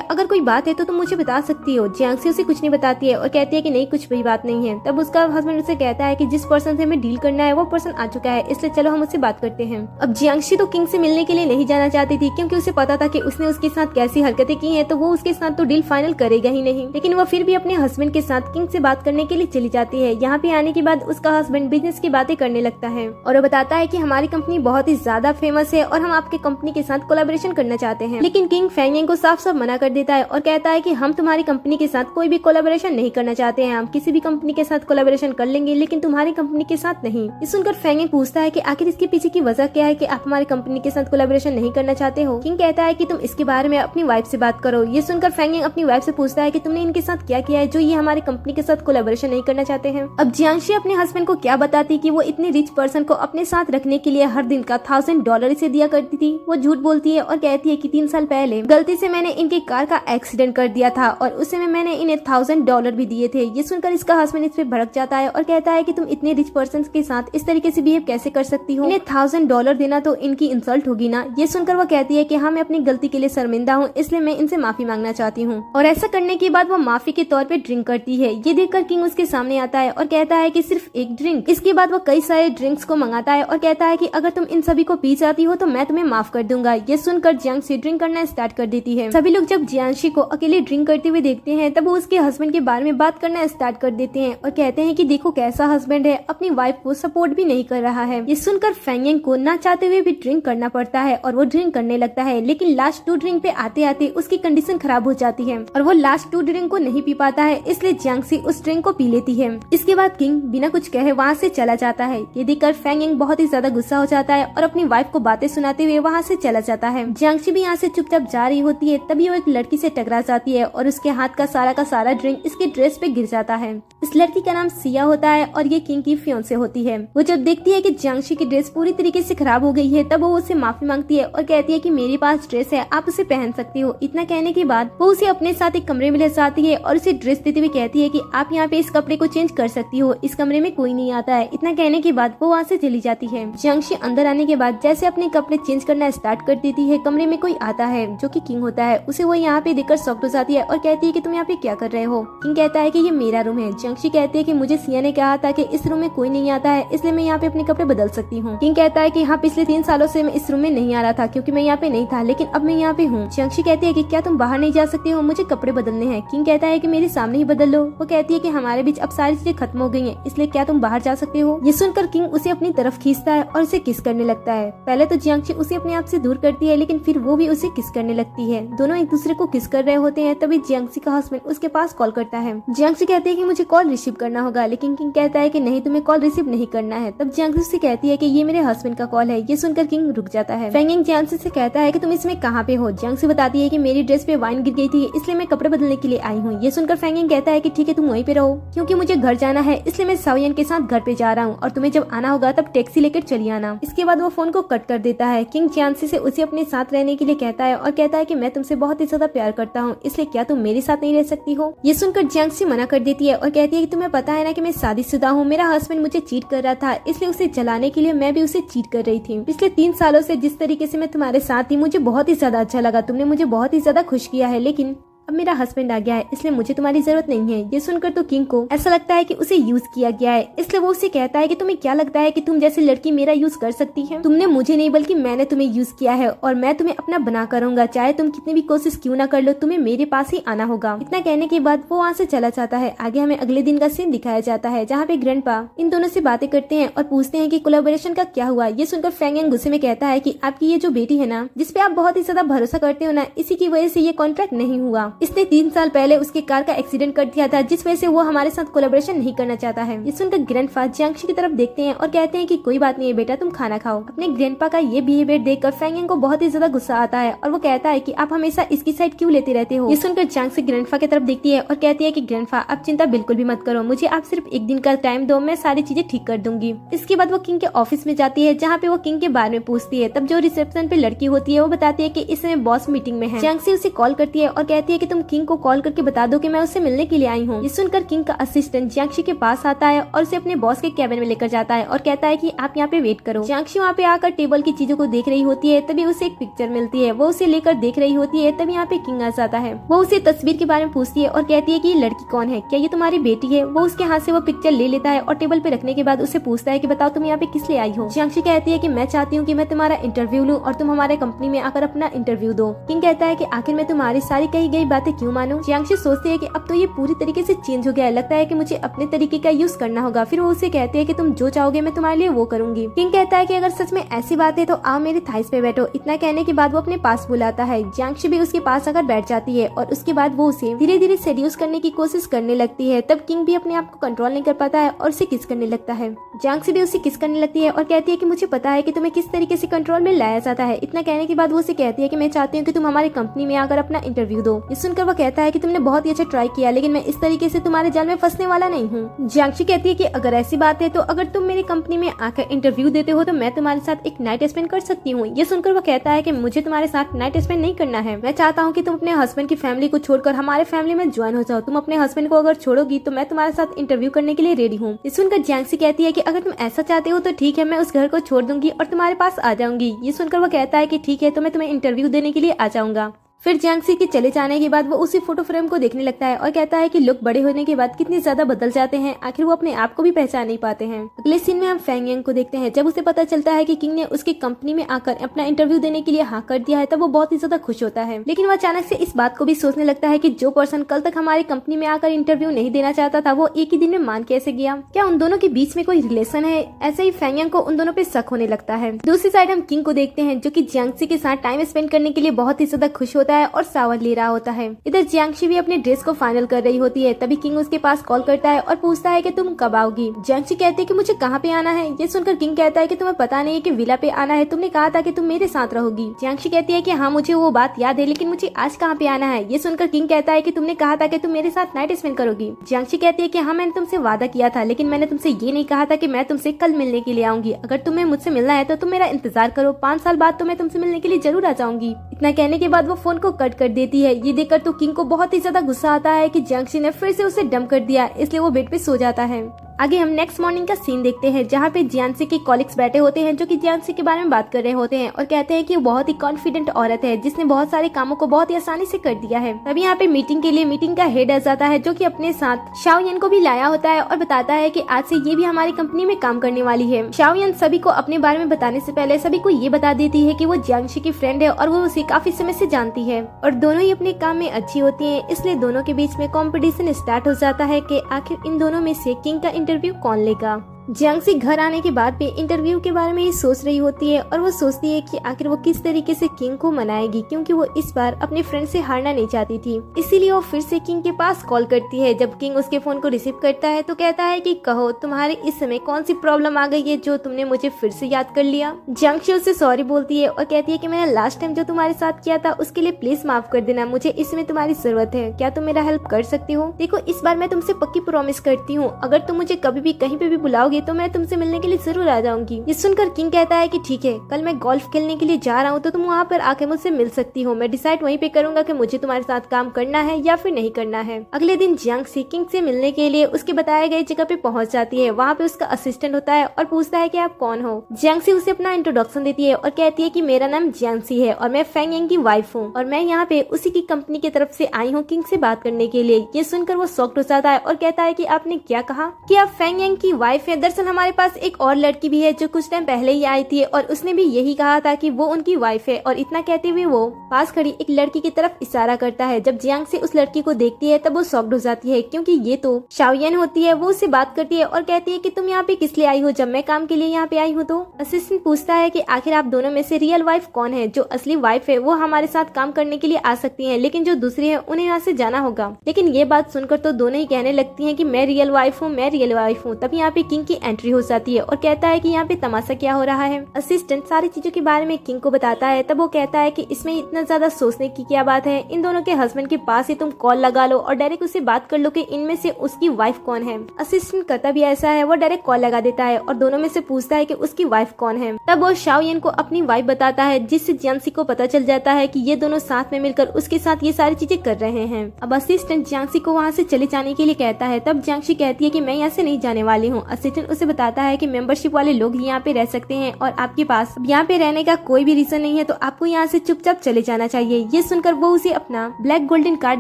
अगर कोई बात है तो तुम मुझे बता सकती हो। जियांगशी उसे कुछ नहीं बताती है और कहती है कि नहीं, कुछ भी बात नहीं है। तब उसका हस्बैंड उसे कहता है कि जिस पर्सन से हमें डील करना है वो पर्सन आ चुका है, इसलिए चलो हम उससे बात करते हैं। अब जियांगशी तो किंग से मिलने के लिए नहीं जाना चाहती थी क्योंकि उसे पता था कि उसने उसके साथ कैसी हरकतें की हैं तो वो उसके साथ तो डील फाइनल करेगा ही नहीं। लेकिन वो फिर भी अपने हस्बैंड के साथ किंग से बात करने के लिए चली जाती है। यहाँ पे आने के बाद उसका हस्बैंड बिजनेस की बातें करने लगता है और वो बताता है कि हमारी कंपनी बहुत ही ज्यादा फेमस है और हम आपके कंपनी के साथ कोलैबोरेशन करना चाहते हैं। लेकिन किंग फेंगिंग को साफ साफ मना कर देता है और कहता है कि हम तुम्हारी कंपनी के साथ कोई भी कोलैबोरेशन नहीं करना चाहते हैं। हम किसी भी कंपनी के साथ कोलैबोरेशन कर लेंगे लेकिन तुम्हारी कंपनी के साथ नहीं। ये सुनकर फेंगिंग पूछता है कि आखिर इसके पीछे की वजह क्या है कि आप हमारी कंपनी के साथ कोलैबोरेशन नहीं करना चाहते हो। किंग कहता है कि तुम इसके बारे में अपनी वाइफ से बात करो। ये सुनकर फेंगिंग अपनी वाइफ से पूछता है कि तुमने इनके साथ क्या किया है जो ये हमारी कंपनी के साथ कोलैबोरेशन नहीं करना चाहते हैं। अब जियांगशी अपने हस्बैंड को क्या बताती कि वो इतने रिच पर्सन को अपने साथ रखने के लिए हर दिन का $1000 इसे दिया करती थी। वो झूठ बोलती है और कहती है कि 3 साल पहले गलती से मैंने इनकी कार का एक्सीडेंट कर दिया था और उस समय मैंने इन्हें $1000 भी दिए थे। ये सुनकर इसका हस्बैंड इस पे भड़क जाता है और कहता है कि तुम इतने रिच पर्सन के साथ इस तरीके से बिहेव कैसे कर सकती हो, इन्हें $1000 देना तो इनकी इंसल्ट होगी ना। ये सुनकर वो कहती है कि हाँ, मैं अपनी गलती के लिए शर्मिंदा हूँ, इसलिए मैं इनसे माफी मांगना चाहती हूँ। और ऐसा करने के बाद वो माफी के तौर पे ड्रिंक करती है। ये देखकर किंग उसके सामने आता है और कहता है कि सिर्फ एक ड्रिंक। इसके बाद वो कई सारे ड्रिंक्स को मंगाता है और कहता है कि अगर तुम इन सभी को पी जाती हो तो मैं तुम्हें माफ कर दूंगा। ये सुनकर जियांगशी ड्रिंक करना स्टार्ट कर देती है। सभी लोग जब जियांगशी को अकेले ड्रिंक करते हुए देखते हैं तब वो उसके हस्बैंड के बारे में बात करना स्टार्ट कर देते हैं और कहते हैं कि देखो कैसा हस्बैंड है, अपनी वाइफ को सपोर्ट भी नहीं कर रहा है। ये सुनकर फेंगिंग को ना चाहते हुए भी ड्रिंक करना पड़ता है और वो ड्रिंक करने लगता है। लेकिन लास्ट 2 ड्रिंक पे आते आते उसकी कंडीशन खराब हो जाती है और वो लास्ट 2 ड्रिंक को नहीं पी पाता है, इसलिए जियांगशी उस ड्रिंक को पी लेती है। इसके बाद किंग बिना कुछ कहे वहाँ से चला जाता है। ये देखकर फेंगिंग बहुत ही ज्यादा गुस्सा हो जाता है और अपनी वाइफ को बातें सुनाते हुए वहाँ से चला जाता है। जियांगशी भी यहाँ से चुपचाप जा रही होती है तभी वो एक लड़की से टकरा जाती है और उसके हाथ का सारा ड्रिंक इसके ड्रेस पे गिर जाता है। इस लड़की का नाम सिया होता है और ये किंग की फियांसे होती है। वो जब देखती है कि जियांगशी की ड्रेस पूरी तरीके से खराब हो गई है तब वो उससे माफी मांगती है और कहती है कि मेरे पास ड्रेस है, आप उसे पहन सकती हो। इतना कहने के बाद वो उसे अपने साथ एक कमरे में ले जाती है और उसे ड्रेस देते हुए कहती है कि आप यहाँ पे इस कपड़े को चेंज कर सकती हो, इस कमरे में कोई नहीं आता है। इतना कहने के बाद वो वहाँ से चली जाती है। जियांगशी अंदर आने के बाद जैसे अपने कपड़े चेंज करना स्टार्ट कर देती है, कमरे में कोई आता है जो कि किंग होता है। उसे वो यहाँ पे देखकर शॉक्ड हो जाती है और कहती है कि तुम यहाँ पे क्या कर रहे हो। किंग कहता है कि ये मेरा रूम है। जियांगशी कहती है कि मुझे सिया ने कहा था कि इस रूम में कोई नहीं आता है, इसलिए मैं यहाँ पे अपने कपड़े बदल सकती हूँ। किंग कहता है कि हाँ, पिछले 3 सालों से मैं इस रूम में नहीं आ रहा था क्योंकि मैं यहाँ पे नहीं था, लेकिन अब मैं यहाँ पे हूँ। जियांगशी कहती है कि क्या तुम बाहर नहीं जा सकती हो, मुझे कपड़े बदलने हैं। किंग कहता है कि मेरे सामने ही बदल लो। वो कहती है कि हमारे बीच अब सारी चीजें खत्म हो गई हैं, इसलिए क्या तुम बाहर जा सकते हो। ये सुनकर किंग उसे अपनी तरफ खींचता है और उसे किस करने लगता है। पहले तो जियांगशी उसे अपने आप से दूर करती है लेकिन फिर वो भी उसे किस करने लगती है। दोनों एक दूसरे को किस कर रहे होते हैं तभी जियांगशी का हस्बैंड उसके पास कॉल करता है। जियांगशी कहती है कि मुझे कॉल रिसीव करना होगा, लेकिन किंग कहता है कि नहीं, तुम्हें कॉल रिसीव नहीं करना है। तब जियांगशी से कहती है कि ये मेरे हस्बैंड का कॉल है। ये सुनकर किंग रुक जाता है। फेंगिंग जियांगशी से कहता है कि तुम इसमें कहाँ पे हो। जियांगशी बताती है कि मेरी ड्रेस पे वाइन गिर गई थी, इसलिए मैं कपड़े बदलने के लिए आई हूँ। ये सुनकर फेंगिंग कहता है कि ठीक है, तुम वहीं पे रहो क्योंकि मुझे घर जाना है, इसलिए मैं साओयन के साथ घर पे जा रहा हूँ और तुम्हें जब आना होगा तब टैक्सी लेकर चली आना। इसके बाद वो फोन को कट कर देता है। किंग जियांगशी से उसे अपने साथ रहने के लिए कहता है और कहता है कि मैं तुमसे बहुत ही ज्यादा प्यार करता हूँ, इसलिए क्या तुम मेरे साथ नहीं रह सकती हो। ये सुनकर जियांगशी मना कर देती है और कहती है कि तुम्हें पता है ना कि मैं शादीशुदा हूँ, मेरा हस्बैंड मुझे चीट कर रहा था, इसलिए उसे जलाने के लिए मैं भी उसे चीट कर रही थी। पिछले 3 सालों से जिस तरीके से मैं तुम्हारे साथ थी मुझे बहुत ही ज्यादा अच्छा लगा, तुमने मुझे बहुत ही ज्यादा खुश किया है, लेकिन अब मेरा हस्बैंड आ गया है, इसलिए मुझे तुम्हारी जरूरत नहीं है। ये सुनकर तो किंग को ऐसा लगता है कि उसे यूज किया गया है, इसलिए वो उसे कहता है कि तुम्हें क्या लगता है कि तुम जैसी लड़की मेरा यूज कर सकती है? तुमने मुझे नहीं बल्कि मैंने तुम्हें यूज किया है और मैं तुम्हें अपना बना करूंगा, चाहे तुम कितनी भी कोशिश क्यों ना कर लो, तुम्हें मेरे पास ही आना होगा। इतना कहने के बाद वो वहाँ से चला जाता है। आगे हमें अगले दिन का सीन दिखाया जाता है जहाँ पे ग्रैंडपा इन दोनों से बातें करते हैं और पूछते हैं कि कोलैबोरेशन का क्या हुआ। ये सुनकर फैंग यांग गुस्से में कहता है कि आपकी ये जो बेटी है ना, जिसपे आप बहुत ही ज्यादा भरोसा करते हो ना, इसी की वजह से ये कॉन्ट्रैक्ट नहीं हुआ। इसने 3 साल पहले उसके कार का एक्सीडेंट कर दिया था, जिस वजह से वो हमारे साथ कोलैबोरेशन नहीं करना चाहता है। ये सुनकर ग्रैंडपा जियांगशी की तरफ देखते हैं और कहते हैं कि कोई बात नहीं है बेटा, तुम खाना खाओ। अपने ग्रैंडपा का ये बिहेवियर देखकर फैंग यांग को बहुत ही ज्यादा गुस्सा आता है और वो कहता है कि आप हमेशा इसकी साइड क्यों लेते रहते हो। ये सुनकर जियांगशी ग्रैंडपा की तरफ देखती है और कहती है कि ग्रैंडपा आप चिंता बिल्कुल भी मत करो, मुझे आप सिर्फ 1 दिन का टाइम दो, मैं सारी चीजें ठीक कर दूंगी। इसके बाद वो किंग के ऑफिस में जाती है जहाँ पे वो किंग के बारे में पूछती है। तब जो रिसेप्शन पे लड़की होती है वो बताती है कि इस समय बॉस मीटिंग में है। जियांगशी उसे कॉल करती है और कहती है कि तुम किंग को कॉल करके बता दो कि मैं उससे मिलने के लिए आई हूँ। ये सुनकर किंग का असिस्टेंट जियांगशी के पास आता है और उसे अपने बॉस के कैबिन में लेकर जाता है और कहता है कि आप यहाँ पे वेट करो। जियांगशी वहाँ पे आकर टेबल की चीजों को देख रही होती है, तभी उसे एक पिक्चर मिलती है। वो उसे लेकर देख रही होती है, तभी यहाँ पे किंग आ जाता है। वो उसे तस्वीर के बारे में पूछती है और कहती है कि ये लड़की कौन है, क्या ये तुम्हारी बेटी है? वो उसके हाथ से वो पिक्चर ले लेता है और टेबल पे रखने के बाद उसे पूछता है कि बताओ तुम यहाँ पे किस लिए आई हो। जियांगशी कहती है कि मैं चाहती हूँ कि मैं तुम्हारा इंटरव्यू लूँ और तुम हमारे कंपनी में आकर अपना इंटरव्यू दो। किंग कहता है कि आखिर मैं तुम्हारी सारी कही गई बातें क्यों मानूं? जियांगशी सोचती है कि अब तो ये पूरी तरीके से चेंज हो गया है, लगता है कि मुझे अपने तरीके का यूज करना होगा। फिर वो उसे कहती है कि तुम जो चाहोगे मैं तुम्हारे लिए वो करूंगी। किंग कहता है कि अगर सच में ऐसी बात है तो आओ मेरे थाइस पे बैठो। इतना कहने के बाद वो अपने पास बुलाता है। जियांगशी भी उसके पास आकर बैठ जाती है और उसके बाद वो उसे धीरे धीरे सेड्यूस करने की कोशिश करने लगती है। तब किंग भी अपने आप को कंट्रोल नहीं कर पाता है और उसे किस करने लगता है। जियांगशी भी उसे किस करने लगती है और कहती है कि मुझे पता है कि तुम्हें किस तरीके से कंट्रोल में लाया जाता है। इतना कहने के बाद वो उसे कहती है कि मैं चाहती हूँ कि तुम हमारी कंपनी में आकर अपना इंटरव्यू दो। ये सुनकर वो कहता है कि तुमने बहुत ही अच्छा ट्राई किया, लेकिन मैं इस तरीके से तुम्हारे जाल में फंसने वाला नहीं हूँ। जियांगशी कहती है कि अगर ऐसी बात है तो अगर तुम मेरी कंपनी में आकर इंटरव्यू देते हो तो मैं तुम्हारे साथ एक नाइट स्पेंड कर सकती हूँ। ये सुनकर वो कहता है कि मुझे तुम्हारे साथ नाइट स्पेंड नहीं करना है, मैं चाहता हूँ कि तुम अपने हस्बैंड की फैमिली को छोड़कर हमारे फैमिली में ज्वाइन हो जाओ। तुम अपने हस्बैंड को अगर छोड़ोगी तो मैं तुम्हारे साथ इंटरव्यू करने के लिए रेडी हूँ। ये सुनकर जियांगशी कहती है कि अगर तुम ऐसा चाहते हो तो ठीक है, मैं उस घर को छोड़ दूंगी और तुम्हारे पास आ जाऊंगी। ये सुनकर वो कहता है कि ठीक है, तो मैं तुम्हें इंटरव्यू देने के लिए आ जाऊंगा। फिर जियांगशी के चले जाने के बाद वो उसी फोटो फ्रेम को देखने लगता है और कहता है कि लोग बड़े होने के बाद कितनी ज्यादा बदल जाते हैं, आखिर वो अपने आप को भी पहचान नहीं पाते हैं। अगले सीन में हम फैंग यांग को देखते हैं। जब उसे पता चलता है कि किंग ने उसकी कंपनी में आकर अपना इंटरव्यू देने के लिए हाँ कर दिया है, तब वो बहुत ही ज्यादा खुश होता है। लेकिन वो अचानक से इस बात को भी सोचने लगता है कि जो पर्सन कल तक हमारी कंपनी में आकर इंटरव्यू नहीं देना चाहता था, वो एक ही दिन में मान कैसे गया? क्या उन दोनों के बीच में कोई रिलेशन है? ऐसे ही फैंग यांग को उन दोनों पे शक होने लगता है। दूसरी साइड हम किंग को देखते हैं जो कि जियांगशी के साथ टाइम स्पेंड करने के लिए बहुत ही ज्यादा खुश होता है और सावर रहा होता है। इधर जियांगशी भी अपने ड्रेस को फाइनल कर रही होती है। तभी किंग उसके पास कॉल करता है और पूछता है कि तुम कब आओगी। जियांगशी कहती है कि मुझे कहाँ पे आना है। ये सुनकर किंग कहता है कि तुम्हें पता नहीं है कि विला पे आना है, तुमने कहा था कि तुम मेरे साथ रहोगी। जियांगशी कहती है कि हाँ मुझे वो बात याद है, लेकिन मुझे आज कहाँ पे आना है। ये सुनकर किंग कहता है कि तुमने कहा था कि तुम मेरे साथ नाइट स्पेंड करोगी। जियांगशी कहती है कि हाँ मैंने तुमसे वादा किया था, लेकिन मैंने तुमसे ये नहीं कहा था कि मैं तुमसे कल मिलने के लिए आऊंगी। अगर तुम्हें मुझसे मिलना है तो तुम मेरा इंतजार करो, 5 साल बाद तो मैं तुमसे मिलने के लिए जरूर आ जाऊंगी। इतना कहने के बाद वो फोन को कट कर देती है। ये देखकर तो किंग को बहुत ही ज्यादा गुस्सा आता है कि जियांगशी ने फिर से उसे डंप कर दिया, इसलिए वो बेड पे सो जाता है। आगे हम नेक्स्ट मॉर्निंग का सीन देखते हैं जहाँ पे जियांगशी के कॉलिग्स बैठे होते हैं जो कि जियांगशी के बारे में बात कर रहे होते हैं और कहते हैं कि वो बहुत ही कॉन्फिडेंट औरत है जिसने बहुत सारे कामों को बहुत ही आसानी से कर दिया है। तभी यहाँ पे मीटिंग के लिए मीटिंग का हेड आ जाता है जो कि अपने साथ शाओयन को भी लाया होता है और बताता है कि आज से ये भी हमारी कंपनी में काम करने वाली है। शाओयन सभी को अपने बारे में बताने से पहले सभी को ये बता देती है कि वो जियांगशी की फ्रेंड है और वो उसे काफी समय से जानती है और दोनों ही अपने काम में अच्छी होती है। इसलिए दोनों के बीच में कॉम्पिटिशन स्टार्ट हो जाता है कि आखिर इन दोनों में से किंग का इंटरव्यू कौन लेगा। जियांगशी घर आने के बाद भी इंटरव्यू के बारे में ही सोच रही होती है और वो सोचती है कि आखिर वो किस तरीके से किंग को मनाएगी, क्योंकि वो इस बार अपने फ्रेंड से हारना नहीं चाहती थी। इसीलिए वो फिर से किंग के पास कॉल करती है। जब किंग उसके फोन को रिसीव करता है तो कहता है कि कहो तुम्हारे इस समय कौन सी प्रॉब्लम आ गई है जो तुमने मुझे फिर से याद कर लिया। जियांगशी उससे सॉरी बोलती है और कहती है कि मैंने लास्ट टाइम जो तुम्हारे साथ किया था उसके लिए प्लीज माफ कर देना, मुझे इसमें तुम्हारी जरूरत है, क्या तुम मेरा हेल्प कर सकती हो? देखो इस बार मैं तुमसे पक्की प्रॉमिस करती हूँ, अगर तुम मुझे कभी भी कहीं पे भी बुलाओगे आओगे तो मैं तुमसे मिलने के लिए जरूर आ जाऊंगी। ये सुनकर किंग कहता है कि ठीक है, कल मैं गोल्फ खेलने के लिए जा रहा हूँ तो तुम वहाँ पर आके मुझसे मिल सकती हो। मैं डिसाइड वहीं पे करूंगा कि मुझे तुम्हारे साथ काम करना है या फिर नहीं करना है। अगले दिन जियांगसी किंग से मिलने के लिए उसके बताए गए जगह पे पहुंच जाती है। वहाँ पे उसका असिस्टेंट होता है और पूछता है कि आप कौन हो। जियांगसी उसे अपना इंट्रोडक्शन देती है और कहती है कि मेरा नाम जियांगसी है और मैं फेंग यांग की वाइफ हूँ और मैं यहाँ पे उसी की कंपनी की तरफ से आई हूँ किंग से बात करने के लिए। ये सुनकर वो शॉक्ड हो जाता है और कहता है कि आपने क्या कहा कि आप फेंग यांग की वाइफ है। दरअसल हमारे पास एक और लड़की भी है जो कुछ टाइम पहले ही आई थी और उसने भी यही कहा था कि वो उनकी वाइफ है। और इतना कहते हुए वो पास खड़ी एक लड़की की तरफ इशारा करता है। जब जियांगसी उस लड़की को देखती है तब वो शॉक्ड हो जाती है क्योंकि ये तो शाओयन होती है। वो उससे बात करती है और कहती है कि तुम यहाँ पे किस लिए आई हो जब मैं काम के लिए यहाँ पे आई हूँ। तो असिस्टेंट पूछता है कि आखिर आप दोनों में से रियल वाइफ कौन है। जो असली वाइफ है वो हमारे साथ काम करने के लिए आ सकती है, लेकिन जो दूसरी है उन्हें यहाँ से जाना होगा। लेकिन ये बात सुनकर तो दोनों ही कहने लगती हैं कि मैं रियल वाइफ हूँ, मैं रियल वाइफ हूँ। तभी यहाँ पे किंग की एंट्री हो जाती है और कहता है कि यहाँ पे तमाशा क्या हो रहा है। असिस्टेंट सारी चीजों के बारे में किंग को बताता है। तब वो कहता है कि इसमें इतना ज्यादा सोचने की क्या बात है, इन दोनों के हस्बैंड के पास ही तुम कॉल लगा लो और डायरेक्ट उससे बात कर लो कि इनमें से उसकी वाइफ कौन है। असिस्टेंट करता भी ऐसा है, वो डायरेक्ट कॉल लगा देता है और दोनों में से पूछता है कि उसकी वाइफ कौन है। तब वो शाओयन को अपनी वाइफ बताता है जिससे जियांगसी को पता चल जाता है कि ये दोनों साथ में मिलकर उसके साथ ये सारी चीजें कर रहे हैं। अब असिस्टेंट जियांगसी को वहाँ से चले जाने के लिए कहता है। तब जियांगसी कहती है कि मैं यहाँ से नहीं जाने वाली हूँ। असिस्टेंट उसे बताता है कि मेंबरशिप वाले लोग यहाँ पे रह सकते हैं और आपके पास यहाँ पे रहने का कोई भी रीजन नहीं है, तो आपको यहाँ से चुपचाप चले जाना चाहिए। ये सुनकर वो उसे अपना ब्लैक गोल्डन कार्ड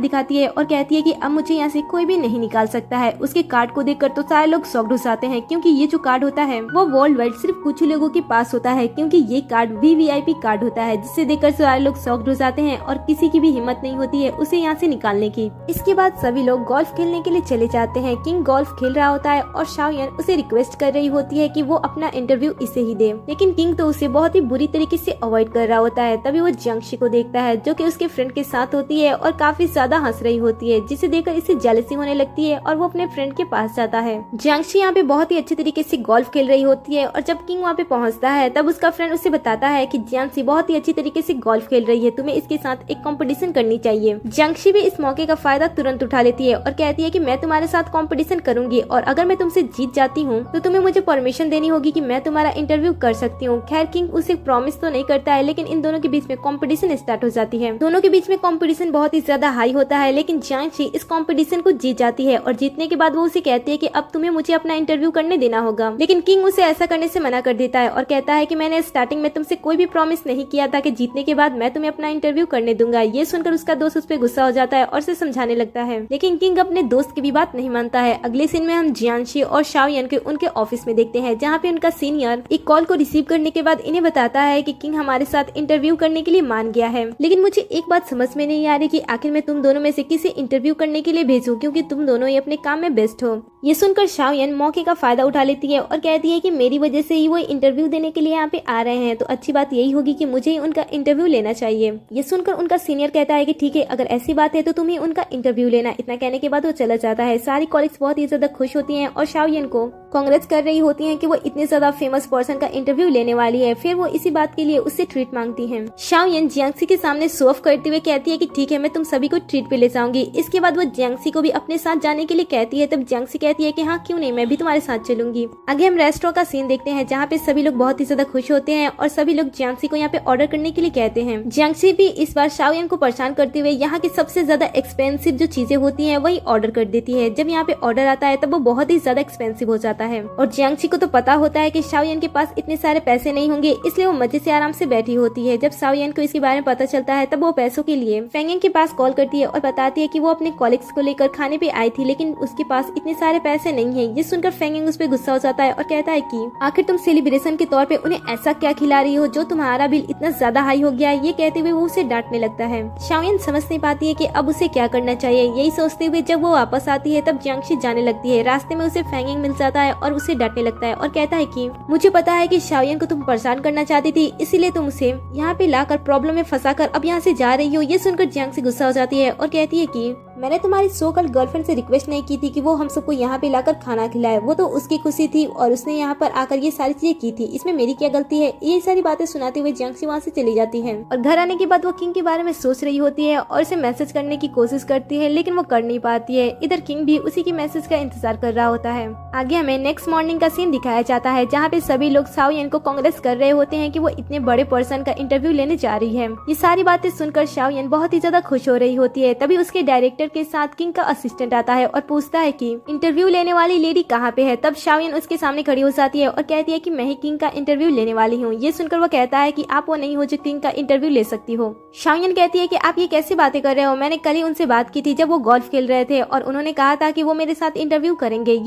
दिखाती है और कहती है कि अब मुझे यहाँ से कोई भी नहीं निकाल सकता है। उसके कार्ड को देखकर तो सारे लोग शॉक्ड हो जाते हैं क्योंकि ये जो कार्ड होता है वो वर्ल्ड वाइड सिर्फ कुछ लोगों के पास होता है, क्योंकि ये कार्ड VVIP कार्ड होता है जिसे देखकर सारे लोग शॉक्ड हो जाते हैं और किसी की भी हिम्मत नहीं होती है उसे यहाँ से निकालने की। इसके बाद सभी लोग गोल्फ खेलने के लिए चले जाते हैं। किंग गोल्फ खेल रहा होता है और शाओयन उसे रिक्वेस्ट कर रही होती है कि वो अपना इंटरव्यू इसे ही दे, लेकिन किंग तो उसे बहुत ही बुरी तरीके से अवॉइड कर रहा होता है। तभी वो जियांगसी को देखता है जो कि उसके फ्रेंड के साथ होती है और काफी ज्यादा हंस रही होती है, जिसे देखकर इसे जेलसी होने लगती है और वो अपने फ्रेंड के पास जाता है। जियांगसी यहाँ पे बहुत ही अच्छे तरीके से गोल्फ खेल रही होती है और जब किंग वहाँ पे पहुँचता है तब उसका फ्रेंड उसे बताता है कि जियांगसी बहुत ही अच्छी तरीके से गोल्फ खेल रही है, तुम्हें इसके साथ एक कंपटीशन करनी चाहिए। जियांगसी भी इस मौके का फायदा तुरंत उठा लेती है और कहती है कि मैं तुम्हारे साथ कंपटीशन करूंगी और अगर मैं तुमसे जीत जाती हूँ तो तुम्हें मुझे परमिशन देनी होगी कि मैं तुम्हारा इंटरव्यू कर सकती हूँ। खैर किंग उसे प्रॉमिस तो नहीं करता है, लेकिन इन दोनों के बीच में कंपटीशन स्टार्ट हो जाती है। दोनों के बीच में कंपटीशन बहुत ही ज्यादा हाई होता है, लेकिन जियांगसी इस कंपटीशन को जीत जाती है और जीतने के बाद वो उसे कहती है कि अब तुम्हें मुझे अपना इंटरव्यू करने देना होगा। लेकिन किंग उसे ऐसा करने से मना कर देता है और कहता है कि मैंने स्टार्टिंग में तुमसे कोई भी प्रॉमिस नहीं किया था कि जीतने के बाद मैं तुम्हें अपना इंटरव्यू करने दूंगा। ये सुनकर उसका दोस्त उस पर गुस्सा हो जाता है और उसे समझाने लगता है, लेकिन किंग अपने दोस्त की भी बात नहीं मानता है। अगले सीन में हम जियांगसी और शाओयन के उनके ऑफिस में देखते हैं, जहाँ पे उनका सीनियर एक कॉल को रिसीव करने के बाद इन्हें बताता है कि किंग हमारे साथ इंटरव्यू करने के लिए मान गया है। लेकिन मुझे एक बात समझ में नहीं आ रही कि आखिर मैं तुम दोनों में से किसे इंटरव्यू करने के लिए भेजूं, क्योंकि तुम दोनों ही अपने काम में बेस्ट हो। ये सुनकर शाओयन मौके का फायदा उठा लेती है और कहती है कि मेरी वजह से ही वो इंटरव्यू देने के लिए यहाँ पे आ रहे हैं, तो अच्छी बात यही होगी कि मुझे ही उनका इंटरव्यू लेना चाहिए। ये सुनकर उनका सीनियर कहता है कि ठीक है, अगर ऐसी बात है तो तुम्हें उनका इंटरव्यू लेना। इतना कहने के बाद वो चला जाता है। सारी कॉलीग्स बहुत ही ज्यादा खुश होती हैं और शाओयन को कांग्रेस कर रही होती हैं कि वो इतने ज्यादा फेमस पर्सन का इंटरव्यू लेने वाली है। फिर वो इसी बात के लिए उससे ट्रीट मांगती हैं। शाओयन जियांगसी के सामने शो ऑफ करते हुए कहती है कि ठीक है, मैं तुम सभी को ट्रीट पे ले जाऊंगी। इसके बाद वो जियांगसी को भी अपने साथ जाने के लिए कहती है। तब जियांगसी कहती है कि हाँ क्यों नहीं, मैं भी तुम्हारे साथ चलूंगी। आगे हम रेस्टोरेंट का सीन देखते हैं, जहाँ पे सभी लोग बहुत ही ज्यादा खुश होते हैं और सभी लोग जियांगसी को यहाँ पे ऑर्डर करने के लिए कहते हैं। जियांगसी भी इस बार शाओयन को परेशान करते हुए यहाँ की सबसे ज्यादा एक्सपेंसिव जो चीजें होती हैं वही ऑर्डर कर देती है। जब यहाँ पे ऑर्डर आता है तब वो बहुत ही ज्यादा एक्सपेंसिव हो जाता है और जियांगसी को तो पता होता है कि शाओयन के पास इतने सारे पैसे नहीं होंगे, इसलिए वो मजे से आराम से बैठी होती है। जब शाओयन को इसके बारे में पता चलता है तब वो पैसों के लिए फेंग यांग के पास कॉल करती है और बताती है कि वो अपने कॉलिग्स को लेकर खाने पे आई थी, लेकिन उसके पास इतने सारे पैसे नहीं है। ये सुनकर फेंग यांग उस पर गुस्सा हो जाता है और कहता है कि आखिर तुम सेलिब्रेशन के तौर पे उन्हें ऐसा क्या खिला रही हो जो तुम्हारा बिल इतना ज्यादा हाई हो गया है। ये कहते हुए वो उसे डांटने लगता है। शाओयन समझ नहीं पाती है कि अब उसे क्या करना चाहिए। यही सोचते हुए जब वो वापस आती है तब जियांगसी जाने लगती है। रास्ते में उसे फेंग यांग मिल जाता है और उसे डांटने लगता है और कहता है कि मुझे पता है कि शाओयन को तुम परेशान करना चाहती थी, इसीलिए तुम उसे यहाँ पे लाकर प्रॉब्लम में फंसाकर अब यहाँ से जा रही हो। ये सुनकर जियांगसी गुस्सा हो जाती है और कहती है कि मैंने तुम्हारी सो कॉल्ड गर्लफ्रेंड से रिक्वेस्ट नहीं की थी कि वो हम सबको यहाँ पे लाकर खाना खिलाए, वो तो उसकी खुशी थी और उसने यहाँ पर आकर ये सारी चीजें की थी, इसमें मेरी क्या गलती है। ये सारी बातें सुनाते हुए जियांगसी वहाँ से चली जाती है और घर आने के बाद वो किंग के बारे में सोच रही होती है और उसे मैसेज करने की कोशिश करती है, लेकिन वो कर नहीं पाती है। इधर किंग भी उसी की मैसेज का इंतजार कर रहा होता है। आगे हमें नेक्स्ट मॉर्निंग का सीन दिखाया जाता है, जहाँ पे सभी लोग शाओयन को कांग्रेस कर रहे होते हैं कि वो इतने बड़े पर्सन का इंटरव्यू लेने जा रही है। ये सारी बातें सुनकर शाओयन बहुत ही ज्यादा खुश हो रही होती है। तभी उसके डायरेक्टर के साथ किंग का असिस्टेंट आता है और पूछता है कि इंटरव्यू लेने वाली लेडी कहाँ पे है। तब शाओयन उसके सामने खड़ी हो जाती है और कहती है कि मैं ही किंग का इंटरव्यू लेने वाली हूँ। ये सुनकर वो कहता है कि आप वो नहीं हो जो किंग का इंटरव्यू ले सकती हो। शाओयन कहती है कि आप ये कैसी बातें कर रहे हो, मैंने कल ही उनसे बात की थी जब वो गोल्फ खेल रहे थे और उन्होंने कहा था कि वो मेरे साथ इंटरव्यू करेंगे।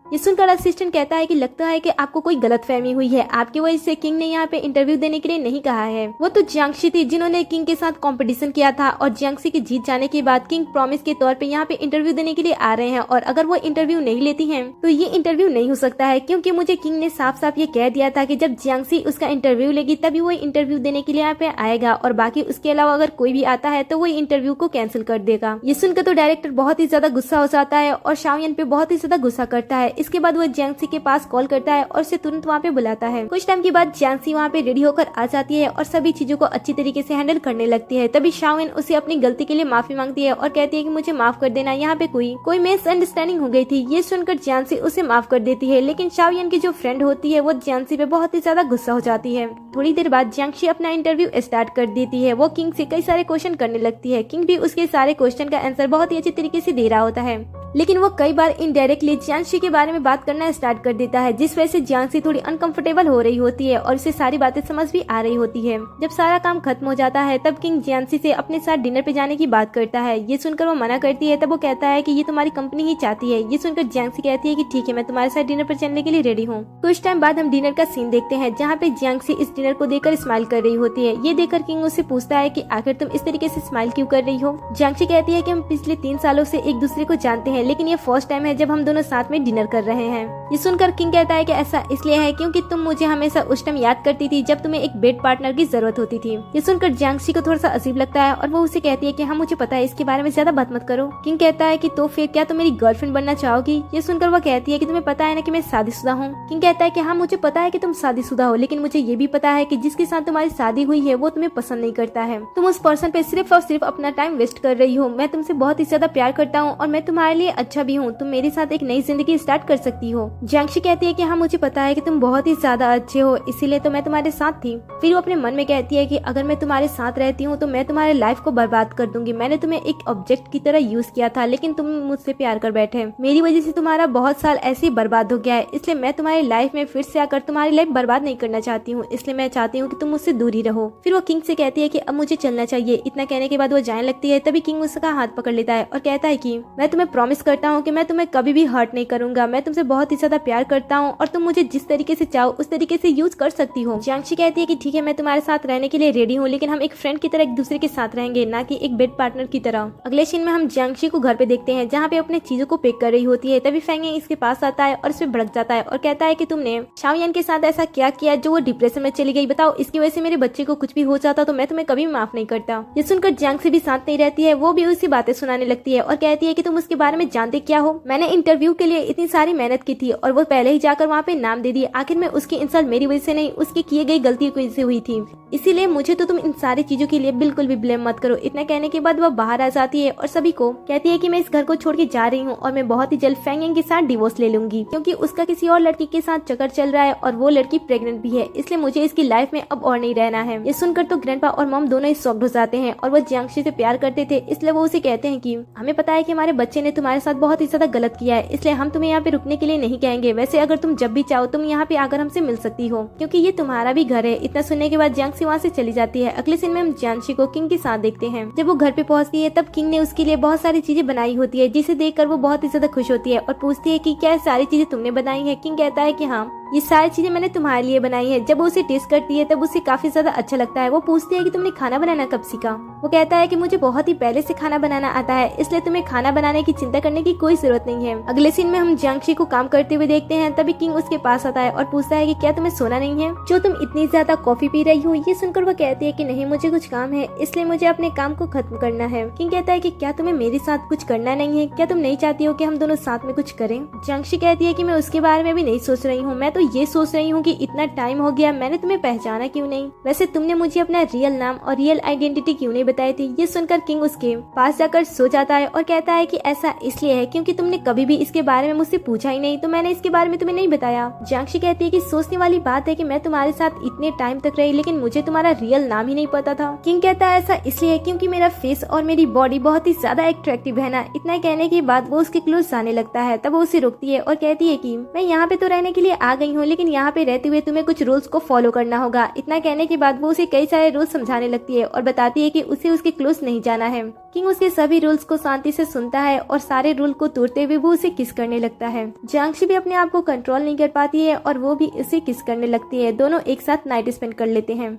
ये सुनकर असिस्टेंट कहता है कि लगता है कि आपको कोई गलतफहमी हुई है, आपकी वजह से किंग ने यहाँ पे इंटरव्यू देने के लिए नहीं कहा है। वो तो जियांगशी थी जिन्होंने किंग के साथ कंपटीशन किया था और जियांगशी के जीत जाने के बाद किंग प्रॉमिस के तौर पे यहाँ पे इंटरव्यू देने के लिए आ रहे हैं और अगर वो इंटरव्यू नहीं लेती हैं तो ये इंटरव्यू नहीं हो सकता है, क्योंकि मुझे किंग ने साफ साफ ये कह दिया था कि जब जियांगशी उसका इंटरव्यू लेगी तभी वो इंटरव्यू देने के लिए यहाँ पे आएगा और बाकी उसके अलावा अगर कोई भी आता है तो वो इंटरव्यू को कैंसिल कर देगा। ये सुनकर तो डायरेक्टर बहुत ही ज्यादा गुस्सा हो जाता है और शाओयन पे बहुत ही ज्यादा गुस्सा करता है। इसके बाद वो जियांगशी के पास कॉल करता है और उसे तुरंत वहाँ पे बुलाता है। कुछ टाइम के बाद जियांगशी वहाँ पे रेडी होकर आ जाती है और सभी चीजों को अच्छी तरीके से हैंडल करने लगती है। तभी शाओयन उसे अपनी गलती के लिए माफी मांगती है और कहती है कि मुझे माफ कर देना, यहाँ पे कोई मिसअंडरस्टैंडिंग हो गई थी। ये सुनकर जियांगशी उसे माफ कर देती है, लेकिन शाओयन की जो फ्रेंड होती है वो जियांगशी पे बहुत ही ज्यादा गुस्सा हो जाती है। थोड़ी देर बाद जियांगशी अपना इंटरव्यू स्टार्ट कर देती है। वो किंग से कई सारे क्वेश्चन करने लगती है। किंग भी उसके सारे क्वेश्चन का आंसर बहुत ही अच्छी तरीके से दे रहा होता है, लेकिन वो कई बार इनडायरेक्टली जियांगशी के बारे में बात करना स्टार्ट कर देता है, जिस वजह से जियांगशी थोड़ी अनकंफर्टेबल हो रही होती है और उसे सारी बातें समझ भी आ रही होती है। जब सारा काम खत्म हो जाता है तब किंग जियांगशी से अपने साथ डिनर पे जाने की बात करता है। ये सुनकर वो मना करती है। तब वो कहता है कि ये तुम्हारी कंपनी ही चाहती है। ये सुनकर जियांगशी कहती है कि ठीक है, मैं तुम्हारे साथ डिनर पर चलने के लिए रेडी हूँ। कुछ टाइम बाद हम डिनर का सीन देखते हैं, जहाँ पे जियांगशी इस डिनर को देखकर स्माइल कर रही होती है। ये देखकर किंग उससे पूछता है कि आखिर तुम इस तरीके से स्माइल क्यों कर रही हो। जियांगशी कहती है कि हम पिछले 3 सालों से एक दूसरे को जानते हैं, लेकिन ये फर्स्ट टाइम है जब हम दोनों साथ में डिनर कर रहे हैं। ये सुनकर किंग कहता है कि ऐसा इसलिए है क्योंकि तुम मुझे हमेशा उस टाइम याद करती थी जब तुम्हें एक बेड पार्टनर की जरूरत होती थी। ये सुनकर जियांगशी को थोड़ा सा अजीब लगता है और वो उसे कहती है कि हाँ मुझे पता है, इसके बारे में ज्यादा बात मत करो। किंग कहता है कि तो फिर क्या तुम मेरी गर्लफ्रेंड बनना चाहोगी। ये सुनकर वो कहती है कि तुम्हें पता है ना कि मैं शादीशुदा हूँ। किंग कहता है कि हाँ मुझे पता है कि तुम शादीशुदा हो, लेकिन मुझे ये भी पता है कि जिसके साथ तुम्हारी शादी हुई है वो तुम्हें पसंद नहीं करता है। तुम उस पर्सन पे सिर्फ और सिर्फ अपना टाइम वेस्ट कर रही हो। मैं तुमसे बहुत ही ज्यादा प्यार करता हूँ और मैं तुम्हारे लिए अच्छा भी हूँ। तुम मेरे साथ एक नई जिंदगी स्टार्ट कर सकती हो। जियांगशी कहती है कि हाँ मुझे पता है कि तुम बहुत ही ज्यादा अच्छे हो, इसीलिए तो मैं तुम्हारे साथ थी। फिर वो अपने मन में कहती है कि अगर मैं तुम्हारे साथ रहती हूँ तो मैं तुम्हारे लाइफ को बर्बाद कर दूंगी। मैंने तुम्हें एक ऑब्जेक्ट की तरह यूज किया था, लेकिन तुम मुझसे प्यार कर बैठे। मेरी वजह से तुम्हारा बहुत साल ऐसे ही बर्बाद हो गया है, इसलिए मैं तुम्हारी लाइफ में फिर से आकर तुम्हारी लाइफ बर्बाद नहीं करना चाहती हूँ। इसलिए मैं चाहती हूँ कि तुम मुझसे दूर ही रहो। फिर वो किंग से कहती है कि अब मुझे चलना चाहिए। इतना कहने के बाद वो जाने लगती है। तभी किंग उसका हाथ पकड़ लेता है और कहता है कि मैं तुम्हें प्रॉमिस करता हूँ कि मैं तुम्हें कभी भी हर्ट नहीं करूंगा। मैं तुमसे बहुत ही ज्यादा प्यार करता हूँ और तुम मुझे जिस तरीके से चाहो उस तरीके से यूज कर सकती हो। जियांगशी कहती है कि ठीक है, मैं तुम्हारे साथ रहने के लिए रेडी हूँ, लेकिन हम एक फ्रेंड की तरह एक दूसरे के साथ रहेंगे, ना कि एक बेड पार्टनर की तरह। अगले सीन में हम जियांगशी को घर पे देखते हैं, जहाँ पे अपने चीजों को पैक कर रही होती है। तभी फेंग इसके पास आता है और इस पे भड़क जाता है और कहता है कि तुमने शाओयन के साथ ऐसा क्या किया जो वो डिप्रेशन में चली गई। बताओ, इसकी वजह से मेरे बच्चे को कुछ भी हो जाता तो मैं तुम्हें कभी माफ नहीं करता। ये सुनकर जियांगशी भी शांत नहीं रहती है। वो भी उसी बातें सुनाने लगती है और कहती है कि तुम उसके बारे में जानते क्या हो। मैंने इंटरव्यू के लिए इतनी सारी मेहनत की थी और वो पहले ही जाकर वहाँ पे नाम दे दिया। आखिर में उसकी इंसल्ट मेरी वजह से नहीं, उसकी किए गई गलती की वजह से हुई थी। इसीलिए मुझे तो तुम इन सारी चीजों के लिए बिल्कुल भी ब्लेम मत करो। इतना कहने के बाद वो बाहर आ जाती है और सभी को कहती है कि मैं इस घर को छोड़ के जा रही हूँ और मैं बहुत ही जल्द फेंग के साथ डिवोर्स ले लूंगी, क्योंकि उसका किसी और लड़की के साथ चक्कर चल रहा है और वो लड़की प्रेग्नेंट भी है। इसलिए मुझे इसकी लाइफ में अब और नहीं रहना है। ये सुनकर तो ग्रैंडपा और मॉम दोनों ही शॉक्ड हो जाते हैं और वो जियांगशी से प्यार करते थे, इसलिए वो उसे कहते हैं कि हमें पता है कि हमारे बच्चे ने तुम्हारे साथ बहुत ही ज्यादा गलत किया है, इसलिए हम तुम्हें यहाँ पे रुकने के लिए नहीं कहेंगे। वैसे अगर तुम जब भी चाहो तुम यहाँ पे आकर हमसे मिल सकती हो, क्योंकि ये तुम्हारा भी घर है। इतना सुनने के बाद जियांगशी वहाँ से चली जाती है। अगले सीन में हम जियांगशी को किंग के साथ देखते हैं। जब वो घर पे पहुंचती है तब किंग ने उसके लिए बहुत सारी चीजें बनाई होती है, जिसे देखकर वो बहुत ही ज्यादा खुश होती है और पूछती है कि क्या सारी चीजें तुमने बनाई है। किंग कहता है कि हाँ, ये सारी चीजें मैंने तुम्हारे लिए बनाई है। जब वो उसे टेस्ट करती है तब उसे काफी ज्यादा अच्छा लगता है। वो पूछती है कि तुमने खाना बनाना कब सीखा। वो कहता है कि मुझे बहुत ही पहले से खाना बनाना आता है, इसलिए तुम्हें खाना बनाने की चिंता करने की कोई जरूरत नहीं है। अगले सीन में हम जियांगशी जियांगशी को काम करते हुए देखते हैं। तभी किंग उसके पास आता है और पूछता है कि क्या तुम्हें सोना नहीं है जो तुम इतनी ज्यादा कॉफी पी रही हो। ये सुनकर वो कहती है कि नहीं, मुझे कुछ काम है, इसलिए मुझे अपने काम को खत्म करना है। किंग कहता है कि क्या तुम्हें मेरे साथ कुछ करना नहीं है, क्या तुम नहीं चाहती हो कि हम दोनों साथ में कुछ करें। जियांगशी कहती है कि मैं उसके बारे में भी नहीं सोच रही हूँ, मैं तो ये सोच रही हूँ कि इतना टाइम हो गया, मैंने तुम्हें पहचाना क्यों नहीं, वैसे तुमने मुझे अपना रियल नाम और रियल आइडेंटिटी क्यों नहीं बताई थी। ये सुनकर किंग उसके पास जाकर सो जाता है और कहता है कि ऐसा इसलिए है क्योंकि तुमने कभी भी इसके बारे में मुझसे पूछा ही नहीं, तो मैंने इसके बारे में तुम्हें नहीं बताया। जियांगशी कहती है कि सोचने वाली बात है कि मैं तुम्हारे साथ इतने टाइम तक रही लेकिन मुझे तुम्हारा रियल नाम ही नहीं पता था। किंग कहता है ऐसा इसलिए है क्योंकि मेरा फेस और मेरी बॉडी बहुत ही ज्यादा अट्रैक्टिव है ना। इतना कहने के बाद वो उसके क्लोज आने लगता है। तब वो उसे रोकती है और कहती है कि मैं यहाँ पे तो रहने के लिए आ गई हूँ, लेकिन यहाँ पे रहते हुए तुम्हें कुछ रूल्स को फॉलो करना होगा। इतना कहने के बाद वो उसे कई सारे रूल्स समझाने लगती है और बताती है कि उसे उसके क्लोज नहीं जाना है। किंग उसके सभी रूल्स को शांति से सुनता है और सारे रूल को तोड़ते हुए वो उसे किस करने लगता है। जियांगशी भी अपने आप को कंट्रोल नहीं कर पाती है और वो भी उसे किस करने लगती है। दोनों एक साथ नाइट स्पेंड कर लेते हैं।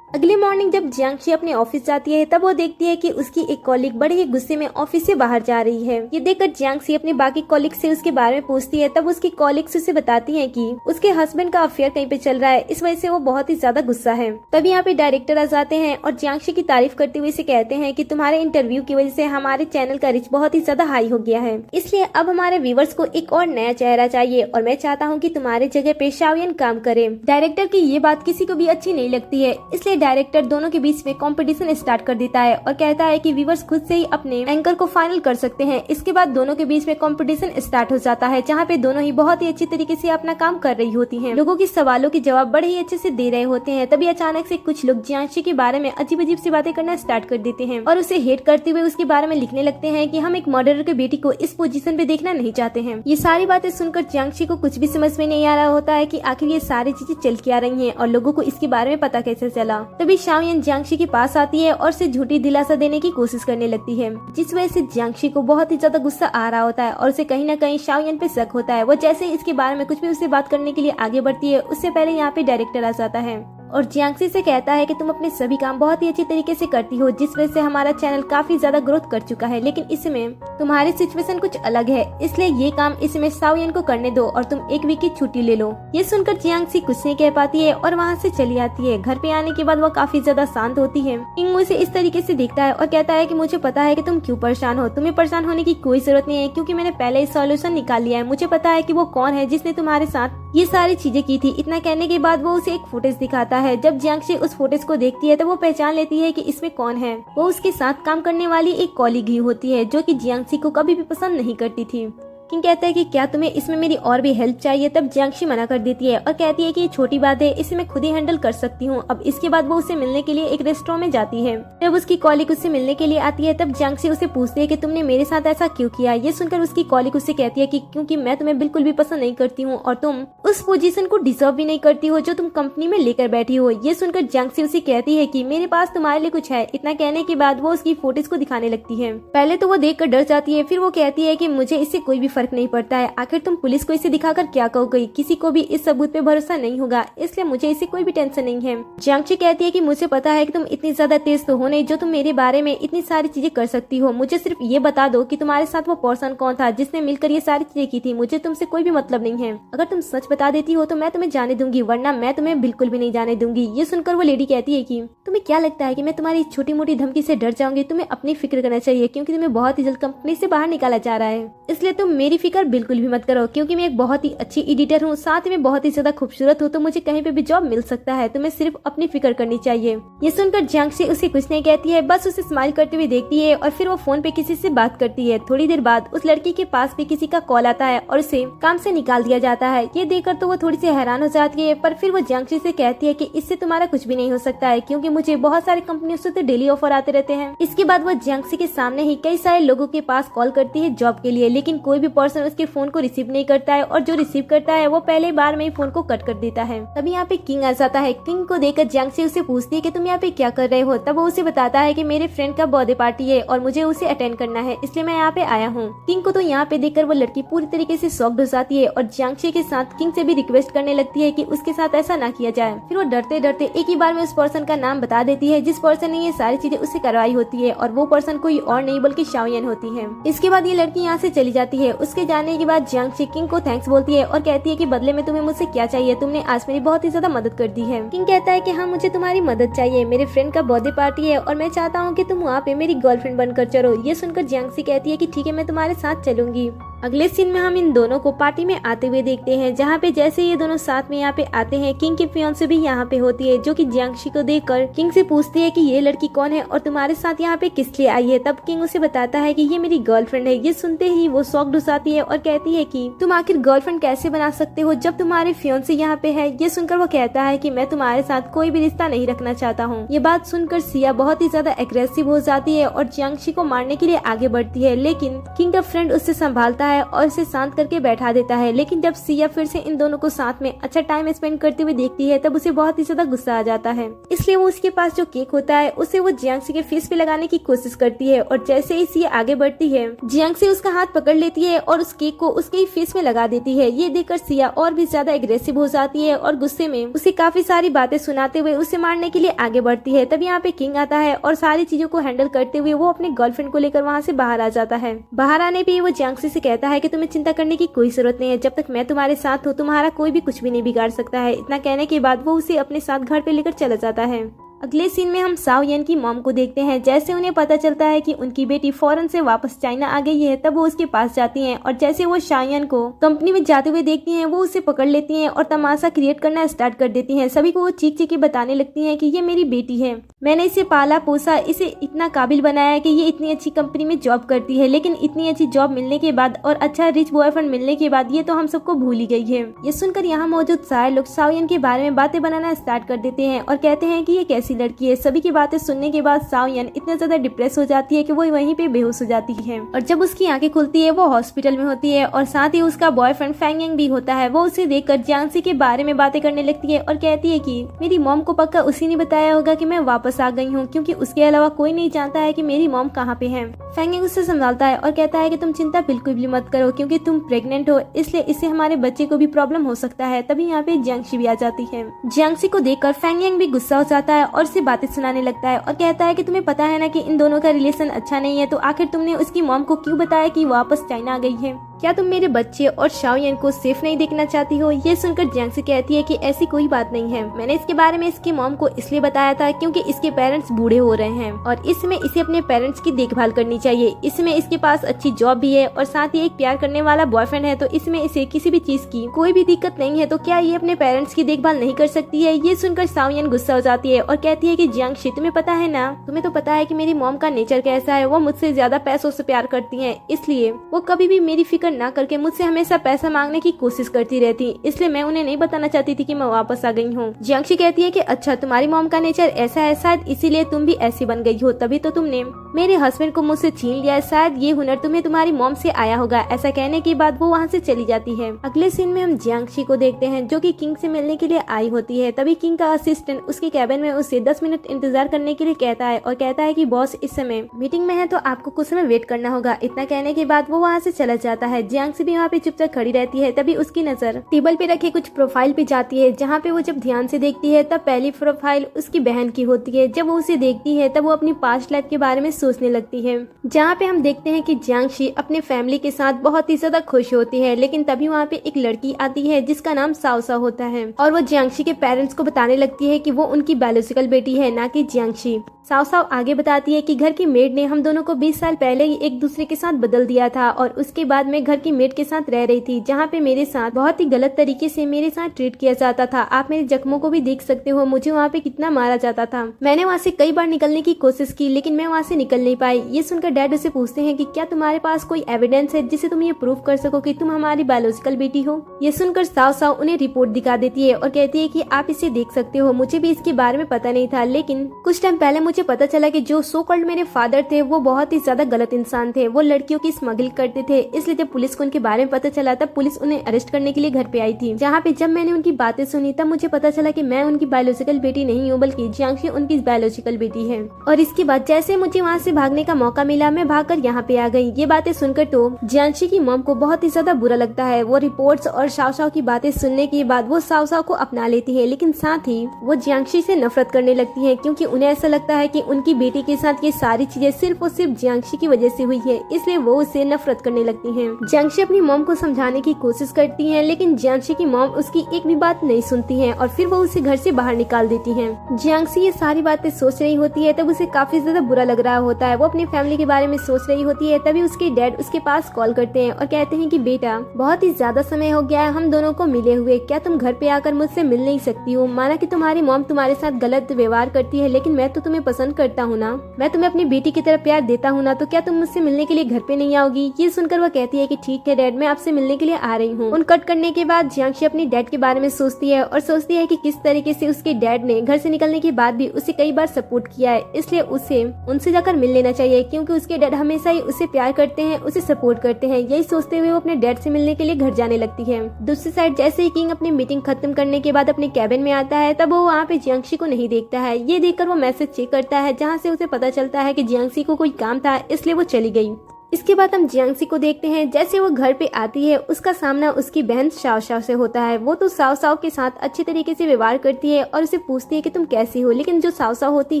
अगली मॉर्निंग जब जियांगशी अपने ऑफिस जाती है तब वो देखती है कि उसकी एक कॉलीग बड़े ही गुस्से में ऑफिस से बाहर जा रही है। ये देखकर जियांगशी अपने बाकी कॉलीग से उसके बारे में पूछती है। तब उसकी कॉलीग्स उसे बताती हैं कि उसके हस्बैंड का अफेयर कहीं पे चल रहा है, इस वजह से वो बहुत ही ज्यादा गुस्सा है। तभी यहाँ पे डायरेक्टर आ जाते हैं और जियांगशी की तारीफ करते हुए इसे कहते हैं कि तुम्हारे इंटरव्यू की वजह से हमारे चैनल का रिच बहुत ही ज्यादा हाई हो गया है, इसलिए अब हमारे व्यूवर्स को एक और नया चेहरा चाहिए और मैं चाहता हूँ कि तुम्हारे जगह पे शाओयन काम करे। डायरेक्टर की ये बात किसी को भी अच्छी नहीं लगती है, इसलिए डायरेक्टर दोनों के बीच में कंपटीशन स्टार्ट कर देता है और कहता है कि व्यूवर्स खुद से ही अपने एंकर को फाइनल कर सकते हैं। इसके बाद दोनों के बीच में कंपटीशन स्टार्ट हो जाता है, जहाँ पे दोनों ही बहुत ही अच्छी तरीके से अपना काम कर रही होती हैं। लोगों के सवालों के जवाब बड़े ही अच्छे से दे रहे होते हैं। तभी अचानक से कुछ लोग जियांगशी के बारे में अजीब अजीब सी बातें करना स्टार्ट कर देते हैं और उसे हेट करते हुए उसके बारे में लिखने लगते हैं कि हम एक मर्डरर की बेटी को इस पोजीशन पे देखना नहीं चाहते हैं। ये सारी बातें सुनकर जियांगशी को कुछ भी समझ में नहीं आ रहा होता है कि आखिर ये सारी चीजें चल क्या रही हैं और लोगों को इसके बारे में पता कैसे चला। तभी शाओयन जियांगशी के पास आती है और उसे झूठी दिलासा देने की कोशिश करने लगती है, जिस वजह से जियांगशी को बहुत ही ज्यादा गुस्सा आ रहा होता है और उसे कहीं न कहीं शाओयन पे शक होता है। वो जैसे इसके बारे में कुछ भी उससे बात करने के लिए आगे बढ़ती है, उससे पहले यहाँ पे डायरेक्टर आ जाता है और जियांगशी से कहता है कि तुम अपने सभी काम बहुत ही अच्छी तरीके से करती हो, जिस वजह से हमारा चैनल काफी ज्यादा ग्रोथ कर चुका है, लेकिन इसमें तुम्हारी सिचुएशन कुछ अलग है, इसलिए ये काम इसमें शाओयन को करने दो और तुम एक वीक की छुट्टी ले लो। ये सुनकर जियांगशी कुछ नहीं कह पाती है और वहाँ से चली आती है। घर पे आने के बाद वो काफी ज्यादा शांत होती है। किंग उसे इस तरीके से देखता है और कहता है कि मुझे पता है कि तुम क्यों परेशान हो, तुम्हें परेशान होने की कोई जरूरत नहीं है क्योंकि मैंने पहले ही सॉल्यूशन निकाल लिया है। मुझे पता है कि वो कौन है जिसने तुम्हारे साथ ये सारी चीजें की थी। इतना कहने के बाद वो उसे एक फुटेज दिखाता है। जब जियांगशी उस फुटेज को देखती है तो वो पहचान लेती है कि इसमें कौन है। वो उसके साथ काम करने वाली एक कॉलीग ही होती है जो कि जियांगशी को कभी भी पसंद नहीं करती थी। किंग कहता है कि क्या तुम्हें इसमें मेरी और भी हेल्प चाहिए। तब जियांगशी मना कर देती है और कहती है कि ये छोटी बात है, इसे मैं खुद ही हैंडल कर सकती हूँ। अब इसके बाद वो उसे मिलने के लिए एक रेस्टोरेंट में जाती है। जब उसकी कॉलीग उससे मिलने के लिए आती है तब जियांगशी उसे पूछती है कि तुमने मेरे साथ ऐसा क्यों किया। ये सुनकर उसकी कॉलीग उससे कहती है कि क्योंकि मैं तुम्हें बिल्कुल भी पसंद नहीं करती हूँ और तुम उस पोजीशन को डिजर्व भी नहीं करती हो जो तुम कंपनी में लेकर बैठी हो। ये सुनकर जियांगशी उसे कहती है कि मेरे पास तुम्हारे लिए कुछ है। इतना कहने के बाद वो उसकी फोटोज को दिखाने लगती है। पहले तो वो देखकर डर जाती है, फिर वो कहती है कि मुझे इससे कोई भी फर्क नहीं पड़ता है, आखिर तुम पुलिस को इसे दिखाकर क्या कहोगे, किसी को भी इस सबूत पे भरोसा नहीं होगा, इसलिए मुझे इसे कोई भी टेंशन नहीं है। जियांगशी कहती है कि मुझे पता है कि तुम इतनी ज्यादा तेज तो हो नहीं जो तुम मेरे बारे में इतनी सारी चीजें कर सकती हो। मुझे सिर्फ ये बता दो कि तुम्हारे साथ वो पर्सन कौन था जिसने मिलकर ये सारी चीजें की थी। मुझे तुमसे कोई भी मतलब नहीं है। अगर तुम सच बता देती हो तो मैं तुम्हें जाने दूंगी, वरना मैं तुम्हें बिल्कुल भी नहीं जाने दूंगी। ये सुनकर वो लेडी कहती है कि तुम्हें क्या लगता है कि मैं तुम्हारी छोटी मोटी धमकी से डर जाऊंगी। तुम्हें अपनी फिक्र करना चाहिए क्योंकि तुम्हें बहुत ही जल्द कंपनी से बाहर निकाला जा रहा है, इसलिए तुम मेरी फिक्र बिल्कुल भी मत करो क्योंकि मैं एक बहुत ही अच्छी एडिटर हूँ, साथ में बहुत ही ज्यादा खूबसूरत हूँ, तो मुझे कहीं पे भी जॉब मिल सकता है। तुम्हें सिर्फ अपनी फिक्र करनी चाहिए। ये सुनकर जियांगशी उसे कुछ नहीं कहती है, बस उसे स्माइल करते हुए देखती है और फिर वो फोन पे किसी से बात करती है। थोड़ी देर बाद उस लड़की के पास भी किसी का कॉल आता है और उसे काम से निकाल दिया जाता है। ये देखकर तो वो थोड़ी सी हैरान हो जाती है, पर फिर वो जियांगशी से कहती है कि इससे तुम्हारा कुछ भी नहीं हो सकता है क्योंकि मुझे बहुत सारी कंपनियों से तो डेली ऑफर आते रहते हैं। इसके बाद वो जियांगशी के सामने ही कई सारे लोगों के पास कॉल करती है जॉब के लिए, लेकिन कोई भी पर्सन उसके फोन को रिसीव नहीं करता है और जो रिसीव करता है वो पहले बार में ही फोन को कट कर देता है। तभी यहाँ पे किंग आ जाता है। किंग को देखकर जियांगशी उसे पूछती है कि तुम यहाँ पे क्या कर रहे हो। तब वो उसे बताता है कि मेरे फ्रेंड का बर्थडे पार्टी है और मुझे उसे अटेंड करना है, इसलिए मैं यहाँ पे आया हूँ। किंग को तो यहाँ पे देखकर वो लड़की पूरी तरीके से शॉक्ड हो जाती है और जियांगशी के साथ किंग से भी रिक्वेस्ट करने लगती है कि उसके साथ ऐसा ना किया जाए। फिर वो डरते डरते एक ही बार में उस पर्सन का नाम बता देती है जिस पर्सन ने ये सारी चीजें उससे करवाई होती है और वो पर्सन कोई और नहीं बल्कि शाओयन होती है। इसके बाद ये लड़की यहाँ से चली जाती है। उसके जाने के बाद जियांगशी किंग को थैंक्स बोलती है और कहती है कि बदले में तुम्हें मुझसे क्या चाहिए, तुमने आज मेरी बहुत ही ज्यादा मदद कर दी है। किंग कहता है कि हाँ, मुझे तुम्हारी मदद चाहिए, मेरे फ्रेंड का बर्थडे पार्टी है और मैं चाहता हूँ कि तुम वहाँ पे मेरी गर्लफ्रेंड बनकर चलो। ये सुनकर जियांगशी कहती है कि ठीक है, मैं तुम्हारे साथ चलूंगी। अगले सीन में हम इन दोनों को पार्टी में आते हुए देखते हैं, जहाँ पे जैसे ये दोनों साथ में यहाँ पे आते हैं, किंग की फियांसे भी यहाँ पे होती है, जो कि जियांगशी को देखकर किंग से पूछती है कि ये लड़की कौन है और तुम्हारे साथ यहाँ पे किस लिए आई है। तब किंग उसे बताता है कि ये मेरी गर्लफ्रेंड है। ये सुनते ही वो शॉक्ड हो जाती है और कहती है कि तुम आखिर गर्लफ्रेंड कैसे बना सकते हो जब तुम्हारे फियांसे यहाँ पे है। ये सुनकर वो कहता है कि मैं तुम्हारे साथ कोई भी रिश्ता नहीं रखना चाहता हूँ। ये बात सुनकर सिया बहुत ही ज्यादा एग्रेसिव हो जाती है और जियांगशी को मारने के लिए आगे बढ़ती है, लेकिन किंग का फ्रेंड उससे संभालता है और उसे शांत करके बैठा देता है। लेकिन जब सिया फिर से इन दोनों को साथ में अच्छा टाइम स्पेंड करते हुए देखती है, तब उसे बहुत ही ज्यादा गुस्सा आ जाता है। इसलिए वो उसके पास जो केक होता है उसे वो जियांगशी के फेस पे लगाने की कोशिश करती है और जैसे ही सिया आगे बढ़ती है, जियांगशी उसका हाथ पकड़ लेती है और उस केक को उसके ही फेस में लगा देती है। ये देखकर सिया और भी ज्यादा एग्रेसिव हो जाती है और गुस्से में उसे काफी सारी बातें सुनाते हुए उसे मारने के लिए आगे बढ़ती है। तब यहाँ पे किंग आता है और सारी चीजों को हैंडल करते हुए वो अपने गर्लफ्रेंड को लेकर वहाँ से बाहर आ जाता है। बाहर आने पे वो जियांगशी से कहता है कि तुम्हें चिंता करने की कोई जरूरत नहीं है, जब तक मैं तुम्हारे साथ हूँ तुम्हारा कोई भी कुछ भी नहीं बिगाड़ सकता है। इतना कहने के बाद वो उसे अपने साथ घर पे लेकर चला जाता है। अगले सीन में हम साओ यन की मॉम को देखते हैं। जैसे उन्हें पता चलता है कि उनकी बेटी फॉरेन से वापस चाइना आ गई है, तब वो उसके पास जाती हैं और जैसे वो शायन को कंपनी में जाते हुए देखती हैं, वो उसे पकड़ लेती हैं और तमाशा क्रिएट करना स्टार्ट कर देती हैं। सभी को वो चीख चीख के बताने लगती हैं कि ये मेरी बेटी है, मैंने इसे पाला पोसा, इसे इतना काबिल बनाया कि ये इतनी अच्छी कंपनी में जॉब करती है। लेकिन इतनी अच्छी जॉब मिलने के बाद और अच्छा रिच बॉयफ्रेंड मिलने के बाद ये तो हम सबको भूल ही गई है। ये सुनकर यहाँ मौजूद सारे लोग साओ यन के बारे में बातें बनाना स्टार्ट कर देते हैं और कहते हैं कि ये कैसी लड़की है। सभी की बातें सुनने के बाद साओ यन इतना ज्यादा डिप्रेस हो जाती है कि वो वहीं पे बेहोश हो जाती है और जब उसकी आंखें खुलती है वो हॉस्पिटल में होती है और साथ ही उसका बॉयफ्रेंड फैंग यंग भी होता है। वो उसे देखकर जियांगशी के बारे में बातें करने लगती है और कहती है कि मेरी मॉम को पक्का उसी ने बताया होगा कि मैं वापस आ गई हूँ, क्योंकि उसके अलावा कोई नहीं जानता है कि मेरी मॉम कहाँ पे है। फैंग यंग उसे संभालता है और कहता है कि तुम चिंता बिल्कुल भी मत करो, क्योंकि तुम प्रेग्नेंट हो, इसलिए इससे हमारे बच्चे को भी प्रॉब्लम हो सकता है। तभी यहाँ पे जियांगशी भी आ जाती है। जियांगशी को देखकर फैंग यंग भी गुस्सा हो जाता है और उसे बातें सुनाने लगता है और कहता है कि तुम्हें पता है ना कि इन दोनों का रिलेशन अच्छा नहीं है, तो आखिर तुमने उसकी मॉम को क्यों बताया कि वापस चाइना आ गई है? क्या तुम मेरे बच्चे और शाओ यन को सेफ नहीं देखना चाहती हो? ये सुनकर जियांगशी कहती है कि ऐसी कोई बात नहीं है, मैंने इसके बारे में इसकी मॉम को इसलिए बताया था क्योंकि इसके पेरेंट्स बूढ़े हो रहे हैं और इसमें इसे अपने पेरेंट्स की देखभाल करनी चाहिए। इसमें इसके पास अच्छी जॉब भी है और साथ ही एक प्यार करने वाला बॉयफ्रेंड है, तो इसमें इसे किसी भी चीज की कोई भी दिक्कत नहीं है, तो क्या ये अपने पेरेंट्स की देखभाल नहीं कर सकती है? ये सुनकर साओ यन गुस्सा हो जाती है और कहती है कि जियांगशी तुम्हें पता है ना, तुम्हें तो पता है कि मेरी मॉम का नेचर कैसा है, वो मुझसे ज्यादा पैसों से प्यार करती है, इसलिए वो कभी भी मेरी फिक्र ना करके मुझसे हमेशा पैसा मांगने की कोशिश करती रहती, इसलिए मैं उन्हें नहीं बताना चाहती थी कि मैं वापस आ गई हूँ। जियांगशी कहती है कि अच्छा, तुम्हारी मॉम का नेचर ऐसा है, शायद इसीलिए तुम भी ऐसी बन गई हो, तभी तो तुमने मेरे हस्बैंड को मुझसे छीन लिया, शायद ये हुनर तुम्हें तुम्हारी मॉम से आया होगा। ऐसा कहने के बाद वो वहाँ से चली जाती है। अगले सीन में हम जियांगशी को देखते हैं, जो कि किंग से मिलने के लिए आई होती है। तभी किंग का असिस्टेंट उसके कैबिन में उसे 10 मिनट इंतजार करने के लिए कहता है और कहता है कि बॉस इस समय मीटिंग में है, तो आपको कुछ समय वेट करना होगा। इतना कहने के बाद वो वहाँ से चला जाता है। जियांगशी भी वहाँ पे चुपचाप खड़ी रहती है। तभी उसकी नजर टेबल पे रखे कुछ प्रोफाइल पे जाती है, जहाँ पे वो जब ध्यान से देखती है तब पहली प्रोफाइल उसकी बहन की होती है। जब वो उसे देखती है तब वो अपनी पास्ट लाइफ के बारे में सोचने लगती है, जहाँ पे हम देखते हैं कि जियांगशी अपने फैमिली के साथ बहुत ही ज्यादा खुश होती है। लेकिन तभी वहाँ पे एक लड़की आती है जिसका नाम साओ साओ होता है और वो जियांगशी के पेरेंट्स को बताने लगती है कि वो उनकी बायोलॉजिकल बेटी है, ना कि जियांगशी। साओ साओ आगे बताती है कि घर की मेड ने हम दोनों को 20 साल पहले ही एक दूसरे के साथ बदल दिया था और उसके बाद मैं घर की मेड के साथ रह रही थी, जहाँ पे मेरे साथ बहुत ही गलत तरीके से मेरे साथ ट्रीट किया जाता था। आप मेरे जख्मों को भी देख सकते हो, मुझे वहाँ पे कितना मारा जाता था। मैंने वहाँ से कई बार निकलने की कोशिश की, लेकिन मैं वहाँ से निकल नहीं पाई। ये सुनकर डैड उसे पूछते हैं कि क्या तुम्हारे पास कोई एविडेंस है जिससे तुम ये प्रूव कर सको कि तुम हमारी बायोलॉजिकल बेटी हो? ये सुनकर साओ साओ उन्हें रिपोर्ट दिखा देती है और कहती है कि आप इसे देख सकते हो, मुझे भी इसके बारे में पता नहीं था, लेकिन कुछ टाइम पहले मुझे पता चला कि जो सो कॉल्ड मेरे फादर थे वो बहुत ही ज्यादा गलत इंसान थे। वो लड़कियों की स्मगलिंग करते थे, इसलिए जब पुलिस को उनके बारे में पता चला तब पुलिस उन्हें अरेस्ट करने के लिए घर पे आई थी। जहाँ पे जब मैंने उनकी बातें सुनी तब मुझे पता चला कि मैं उनकी बायोलॉजिकल बेटी नहीं हूँ, बल्कि जियांगशी उनकी बायोलॉजिकल बेटी है। और इसके बाद जैसे मुझे वहाँ से भागने का मौका मिला, मैं भागकर यहाँ पे आ गई। ये बातें सुनकर तो जियांगशी की मॉम को बहुत ही ज्यादा बुरा लगता है। वो रिपोर्ट्स और साओ साओ की बातें सुनने के बाद वो साओ साओ को अपना लेती है, लेकिन साथ ही वो जियांगशी से नफरत करने लगती है, क्योंकि उन्हें ऐसा लगता है है कि उनकी बेटी के साथ ये सारी चीजें सिर्फ और सिर्फ जियांगशी की वजह से हुई है, इसलिए वो उससे नफरत करने लगती हैं। जियांगशी अपनी मॉम को समझाने की कोशिश करती है, लेकिन जियांगशी की मॉम उसकी एक भी बात नहीं सुनती है और फिर वो उसे घर से बाहर निकाल देती है। जियांगशी ये सारी बातें सोच रही होती है, तब उसे काफी ज्यादा बुरा लग रहा होता है। वो अपनी फैमिली के बारे में सोच रही होती है, तभी उसके डैड उसके पास कॉल करते हैं और कहते हैं कि बेटा, बहुत ही ज्यादा समय हो गया है हम दोनों को मिले हुए, क्या तुम घर पे आकर मुझसे मिल नहीं सकती हो? माना कि तुम्हारी मॉम तुम्हारे साथ गलत व्यवहार करती है, लेकिन मैं तो तुम्हें पसंद करता हूँ ना, मैं तुम्हें अपनी बेटी की तरह प्यार देता हूँ ना, तो क्या तुम मुझसे मिलने के लिए घर पे नहीं आओगी? ये सुनकर वो कहती है कि ठीक है डैड, मैं आपसे मिलने के लिए आ रही हूँ। उन कट करने के बाद जियांगशी अपने डैड के बारे में सोचती है और सोचती है कि किस तरीके से उसके डैड ने घर से निकलने के बाद भी उसे कई बार सपोर्ट किया है, इसलिए उसे उनसे जाकर मिल लेना चाहिए, क्योंकि उसके डैड हमेशा ही उसे प्यार करते हैं, उसे सपोर्ट करते हैं। यही सोचते हुए वो अपने डैड से मिलने के लिए घर जाने लगती है। दूसरी साइड जैसे ही किंग अपनी मीटिंग खत्म करने के बाद अपने कैबिन में आता है, तब वो वहाँ पे जियांगशी को नहीं देखता है। ये देखकर वो मैसेज चेक करता है, जहाँ से उसे पता चलता है कि जियांगशी को कोई काम था, इसलिए वो चली गई। इसके बाद हम जियांगशी को देखते हैं, जैसे वो घर पे आती है उसका सामना उसकी बहन शाओ शाओ से होता है। वो तो शाओ शाओ के साथ अच्छे तरीके से व्यवहार करती है और उसे पूछती है कि तुम कैसी हो, लेकिन जो शाओ शाओ होती